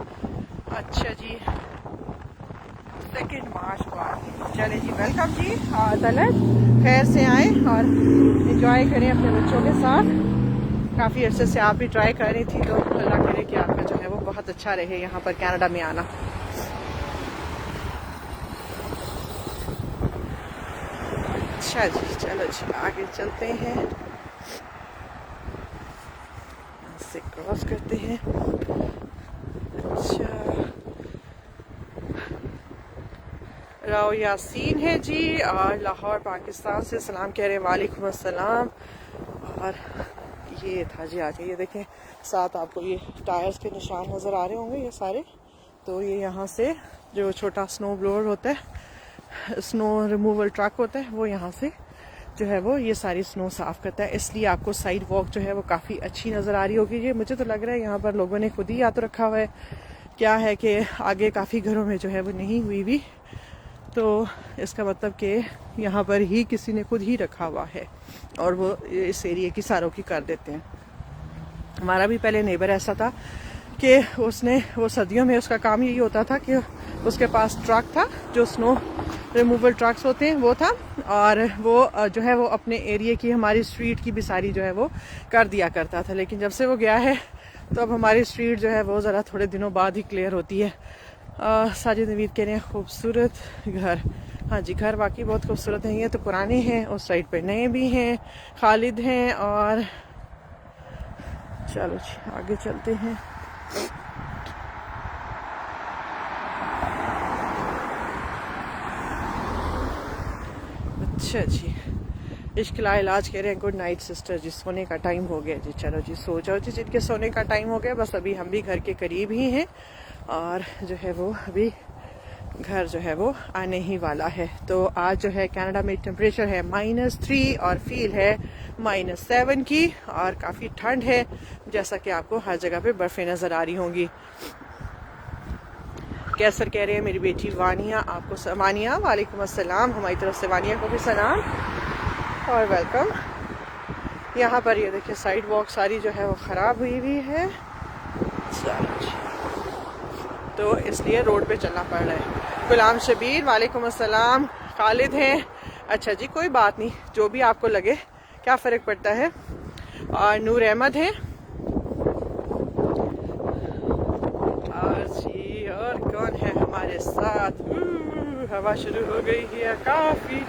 अच्छा जी, 2 मार्च को आ गई। चले जी, वेलकम जी। तलत खैर से आए और एंजॉय करें अपने बच्चों के साथ। काफ़ी अरसे से आप भी ट्राई कर रही थी, तो अल्लाह करे कि आपका जो है वो बहुत अच्छा रहे यहाँ पर कनाडा में आना। अच्छा जी, चलो जी आगे चलते हैं, से क्रॉस करते हैं। अच्छा, राव यासीन है जी और लाहौर पाकिस्तान से सलाम कह रहे हैं। वालेकुम अस्सलाम। और ये था जी आगे, ये देखें साथ आपको ये टायर्स के निशान नज़र आ रहे होंगे ये सारे। तो ये यहाँ से जो छोटा स्नो ब्लोअर होता है, स्नो रिमूवल ट्रक होता है, वो यहाँ से जो है वो ये सारी स्नो साफ़ करता है। इसलिए आपको साइड वॉक जो है वो काफ़ी अच्छी नज़र आ रही होगी। ये मुझे तो लग रहा है यहाँ पर लोगों ने खुद ही या तो रखा हुआ है, क्या है कि आगे काफ़ी घरों में जो है वो नहीं हुई भी, तो इसका मतलब कि यहाँ पर ही किसी ने खुद ही रखा हुआ है और वो इस एरिया की सारों की कर देते हैं। हमारा भी पहले नेबर ऐसा था कि उसने वो सर्दियों में उसका काम यही होता था कि उसके पास ट्रक था, जो स्नो रिमूवल ट्रक्स होते हैं वो था, और वो जो है वो अपने एरिया की हमारी स्ट्रीट की भी सारी जो है वो कर दिया करता था। लेकिन जब से वो गया है तो अब हमारी स्ट्रीट जो है वो ज़रा थोड़े दिनों बाद ही क्लियर होती है। साजिद नवीद कह रहे हैं खूबसूरत घर। हाँ जी, घर वाकई बहुत खूबसूरत हैं। ये तो पुराने हैं, उस साइड पे नए भी हैं। खालिद हैं और चलो जी आगे चलते हैं। अच्छा जी, इश्किला इलाज कह रहे हैं गुड नाइट सिस्टर जी, सोने का टाइम हो गया जी। चलो जी सो जाओ जी, जिनके सोने का टाइम हो गया। बस अभी हम भी घर के करीब ही हैं और जो है वो अभी घर जो है वो आने ही वाला है। तो आज जो है कनाडा में टेम्परेचर है -3 और फील है -7 की और काफ़ी ठंड है, जैसा कि आपको हर जगह पे बर्फ़ें नज़र आ रही होंगी। कैसर कह रहे हैं मेरी बेटी वानिया आपको वानिया वालेकुम अस्सलाम, हमारी तरफ से वानिया को भी सलाम और वेलकम। यहाँ पर ये देखिए साइड वॉक सारी जो है वो ख़राब हुई हुई है, तो इसलिए रोड पे चलना पड़ रहा है। गुलाम शबीर वालेकुम अस्सलाम। खालिद हैं, अच्छा जी कोई बात नहीं, जो भी आपको लगे, क्या फ़र्क पड़ता है। और नूर अहमद हैं और जी और कौन है हमारे साथ। हवा शुरू हो गई है काफी।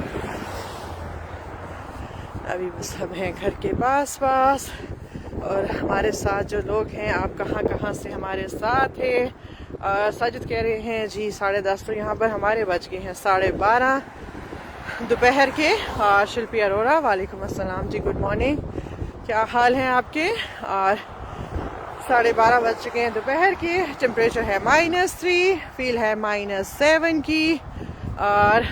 अभी बस हम हैं घर के पास और हमारे साथ जो लोग हैं, आप कहाँ कहाँ से हमारे साथ हैं। साजिद कह रहे हैं जी 10:30, तो यहाँ पर हमारे बज गए हैं 12:30 दोपहर के। और शिल्पी अरोड़ा, वालेकुम अस्सलाम जी, गुड मॉर्निंग, क्या हाल है आपके। और 12:30 बज चुके हैं दोपहर के। टेम्परेचर है -3, फील है -7 की। और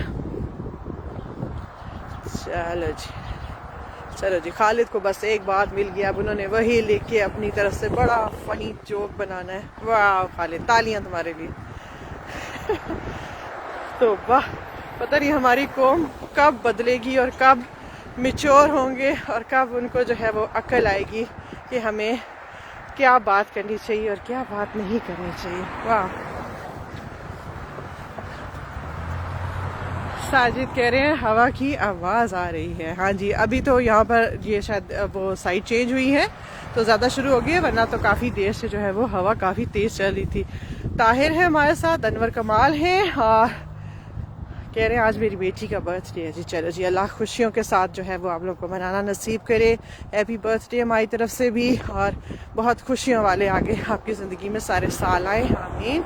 चलो जी खालिद को बस एक बात मिल गया, अब उन्होंने वही लेके अपनी तरफ से बड़ा फनी जोक बनाना है। वाह खालिद, तालियां तुम्हारे लिए। तो वाह, पता नहीं हमारी कौम कब बदलेगी और कब मिच्योर होंगे और कब उनको जो है वो अक्ल आएगी कि हमें क्या बात करनी चाहिए और क्या बात नहीं करनी चाहिए। वाह। साजिद कह रहे हैं हवा की आवाज़ आ रही है। हाँ जी, अभी तो यहाँ पर ये शायद वो साइड चेंज हुई है तो ज़्यादा शुरू हो गई है, वरना तो काफ़ी देर से जो है वो हवा काफ़ी तेज़ चल रही थी। ताहिर है हमारे साथ, अनवर कमाल है और कह रहे हैं आज मेरी बेटी का बर्थडे है जी। चलो जी, अल्लाह खुशियों के साथ जो है वो आप लोग को मनाना नसीब करे। हैप्पी बर्थडे हमारी तरफ से भी, और बहुत खुशियों वाले आगे आपकी ज़िंदगी में सारे साल आए, आमीन।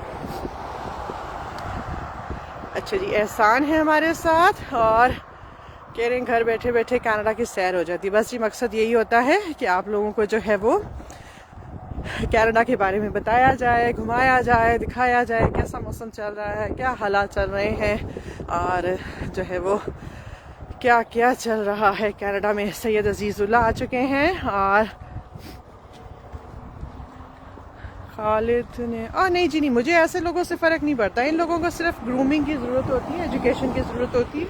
अच्छा जी, एहसान है हमारे साथ और कह रहे हैं घर बैठे बैठे कनाडा की सैर हो जाती है। बस जी मकसद यही होता है कि आप लोगों को जो है वो कनाडा के बारे में बताया जाए, घुमाया जाए, दिखाया जाए कैसा मौसम चल रहा है, क्या हालात चल रहे हैं और जो है वो क्या क्या चल रहा है कनाडा में। सैयद अजीजुल्ला आ चुके हैं और खालिद ने नहीं जी नहीं, मुझे ऐसे लोगों से फ़र्क नहीं पड़ता। इन लोगों को सिर्फ ग्रूमिंग की ज़रूरत होती है, एजुकेशन की ज़रूरत होती है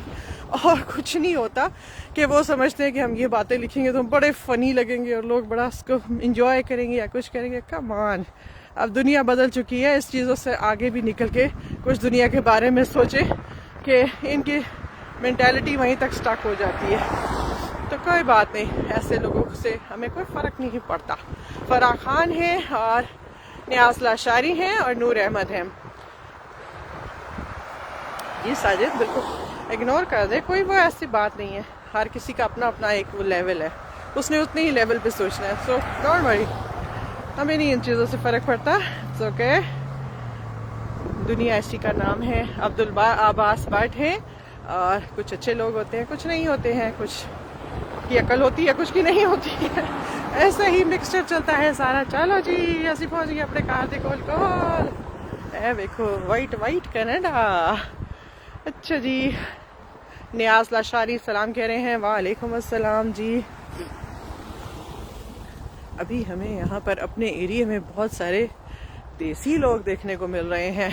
और कुछ नहीं होता कि वो समझते हैं कि हम ये बातें लिखेंगे तो हम बड़े फ़नी लगेंगे और लोग बड़ा उसको इंजॉय करेंगे या कुछ करेंगे। कम ऑन, अब दुनिया बदल चुकी है, इस चीज़ों से आगे भी निकल के कुछ दुनिया के बारे में सोचे कि इनकी मेंटालिटी वहीं तक स्टक हो जाती है। तो कोई बात नहीं, ऐसे लोगों से हमें कोई फ़र्क नहीं पड़ता। फराह खान है और नियाज़ लाशारी हैं और नूर अहमद हैं। ये साजिद बिल्कुल इग्नोर कर दे, कोई वो ऐसी बात नहीं है। हर किसी का अपना अपना एक वो लेवल है, उसने उतने ही लेवल पे सोचना है। सो डोंट वरी, हमें नहीं इन चीज़ों से फ़र्क पड़ता। सो ओके, दुनिया ऐसी का नाम है। अब्दुल आबास भट्ट हैं और कुछ अच्छे लोग होते हैं, कुछ नहीं होते हैं, कुछ की अकल होती है, कुछ की नहीं होती है। ऐसा ही मिक्सचर चलता है सारा। चलो जी, ऐसी पहुंच गए अपने कार दे कोल। देखो वाइट वाइट कनाडा। अच्छा जी, नियाज़ लाशारी सलाम कह रहे हैं, वालेकुम अस्सलाम जी। अभी हमें यहाँ पर अपने एरिया में बहुत सारे देसी लोग देखने को मिल रहे हैं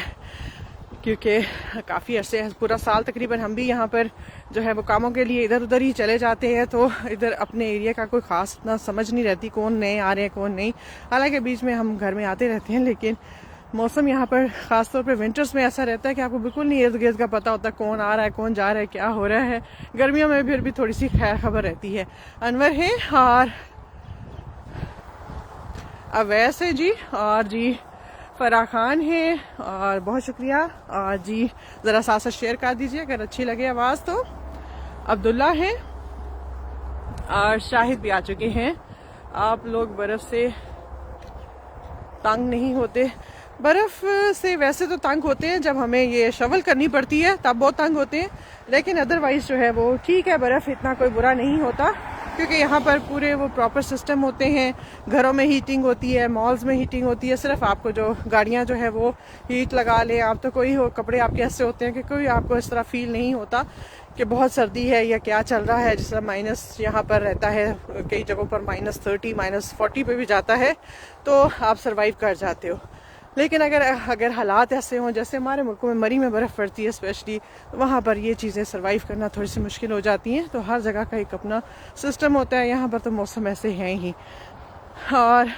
क्योंकि काफ़ी अरसे, पूरा साल तकरीबन हम भी यहाँ पर जो है वो कामों के लिए इधर उधर ही चले जाते हैं, तो इधर अपने एरिया का कोई ख़ास इतना समझ नहीं रहती कौन नए आ रहे हैं कौन नहीं। हालांकि बीच में हम घर में आते रहते हैं, लेकिन मौसम यहाँ पर ख़ासतौर पर विंटर्स में ऐसा रहता है कि आपको बिल्कुल नहीं इर्द गिर्द का पता होता कौन आ रहा है कौन जा रहा है क्या हो रहा है। गर्मियों में फिर भी थोड़ी सी खैर खबर रहती है। अनवर है और अवैस है जी, और जी फराह खान है और बहुत शुक्रिया। और जी ज़रा साथ साथ शेयर कर दीजिए अगर अच्छी लगे आवाज़ तो। अब्दुल्ला है और शाहिद भी आ चुके हैं। आप लोग बर्फ़ से तंग नहीं होते? बर्फ़ से वैसे तो तंग होते हैं, जब हमें ये शवल करनी पड़ती है तब बहुत तंग होते हैं, लेकिन अदरवाइज़ जो है वो ठीक है, बर्फ़ इतना कोई बुरा नहीं होता क्योंकि यहाँ पर पूरे वो प्रॉपर सिस्टम होते हैं। घरों में हीटिंग होती है, मॉल्स में हीटिंग होती है, सिर्फ आपको जो गाड़ियाँ जो है वो हीट लगा लें आप तो कोई हो। कपड़े आपके ऐसे होते हैं कि कोई आपको इस तरह फील नहीं होता कि बहुत सर्दी है या क्या चल रहा है। जिस तरह माइनस यहाँ पर रहता है, कई जगहों पर -30 -40 पे भी जाता है, तो आप सर्वाइव कर जाते हो। लेकिन अगर हालात ऐसे हों जैसे हमारे मुल्कों में मरी में बर्फ़ पड़ती है स्पेशली, तो वहाँ पर ये चीज़ें सर्वाइव करना थोड़ी सी मुश्किल हो जाती हैं। तो हर जगह का एक अपना सिस्टम होता है, यहाँ पर तो मौसम ऐसे हैं ही। और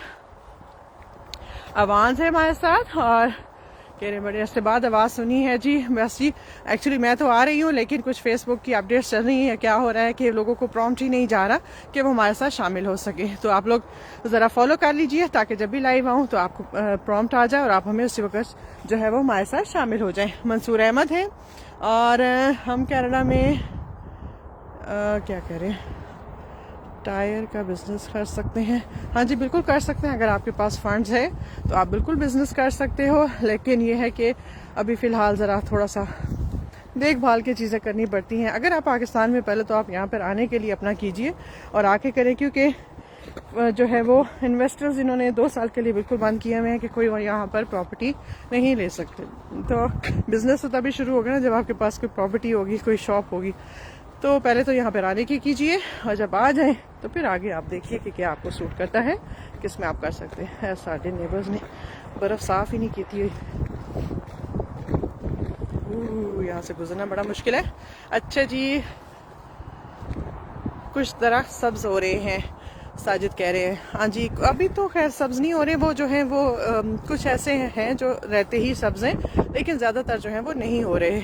आवाज़ है हमारे साथ और कह रहे बड़े अर्से बाद आवाज़ सुनी है जी। बस जी एक्चुअली मैं तो आ रही हूँ, लेकिन कुछ फेसबुक की अपडेट्स चल रही हैं। क्या हो रहा है कि लोगों को प्रॉम्प्ट ही नहीं जा रहा कि वो हमारे साथ शामिल हो सके। तो आप लोग ज़रा फॉलो कर लीजिए ताकि जब भी लाइव आऊँ तो आपको प्रॉम्प्ट आ जाए और आप हमें उसी वक्त जो है वो हमारे साथ शामिल हो जाए। मंसूर अहमद है और हम कनाडा में क्या कह रहे हैं, टायर का बिजनेस कर सकते हैं। हाँ जी बिल्कुल कर सकते हैं, अगर आपके पास फंड्स है तो आप बिल्कुल बिजनेस कर सकते हो। लेकिन ये है कि अभी फ़िलहाल ज़रा थोड़ा सा देखभाल की चीज़ें करनी पड़ती हैं। अगर आप पाकिस्तान में पहले तो आप यहाँ पर आने के लिए अपना कीजिए और आके करें, क्योंकि जो है वो इन्वेस्टर्स इन्होंने 2 साल के लिए बिल्कुल बंद किए हुए हैं कि कोई यहाँ पर प्रॉपर्टी नहीं ले सकते। तो बिजनेस तो तभी शुरू होगा ना जब आपके पास कोई प्रॉपर्टी होगी, कोई शॉप होगी। तो पहले तो यहाँ पर आने की कीजिए और जब आ जाएं तो फिर आगे आप देखिए कि क्या आपको सूट करता है, किस में आप कर सकते हैं। साढ़े नेबर्स ने बर्फ़ साफ़ ही नहीं की थी, यहाँ से गुजरना बड़ा मुश्किल है। अच्छा जी, कुछ दरख्त सब्ज हो रहे हैं, साजिद कह रहे हैं। हाँ जी अभी तो खैर सब्ज नहीं हो रहे, वो जो हैं वो कुछ ऐसे हैं जो रहते ही सब्ज हैं, लेकिन ज़्यादातर जो हैं वो नहीं हो रहे।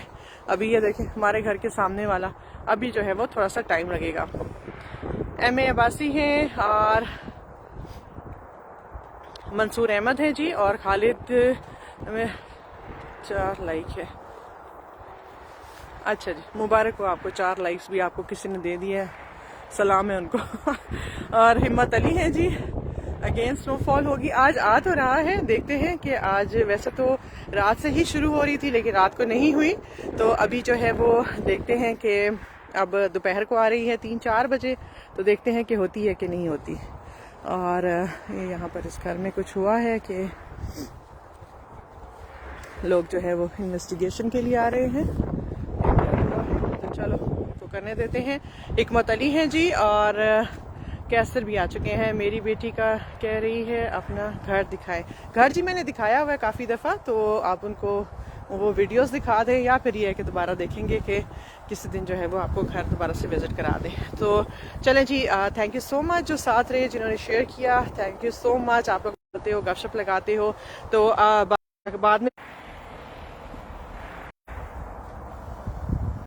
अभी ये देखें हमारे घर के सामने वाला, अभी जो है वो थोड़ा सा टाइम लगेगा। एम ए अब्बासी हैं और मंसूर अहमद है जी, और खालिद में 4 लाइक है। अच्छा जी मुबारक हो आपको, 4 लाइक्स भी आपको किसी ने दे दिया है, सलाम है उनको। और हिम्मत अली है जी, अगेन स्नोफॉल होगी। आज आ तो रहा है, देखते हैं कि आज वैसे तो रात से ही शुरू हो रही थी लेकिन रात को नहीं हुई। तो अभी जो है वो देखते हैं कि अब दोपहर को आ रही है 3-4 बजे, तो देखते हैं कि होती है कि नहीं होती। और ये यहाँ पर इस घर में कुछ हुआ है कि लोग जो है वो इन्वेस्टिगेशन के लिए आ रहे हैं। तो चलो तो करने देते हैं। हिकमत अली हैं जी और कैसर भी आ चुके हैं। मेरी बेटी का कह रही है अपना घर दिखाएं। घर जी मैंने दिखाया हुआ है काफ़ी दफ़ा, तो आप उनको वो वीडियोस दिखा दें या फिर ये है कि दोबारा देखेंगे कि किसी दिन जो है वो आपको घर दोबारा से विज़िट करा दें। तो चलें जी, थैंक यू सो मच जो साथ रहे, जिन्होंने शेयर किया, थैंक यू सो मच। आप लोग बोलते हो, गपशप लगाते हो, तो बाद में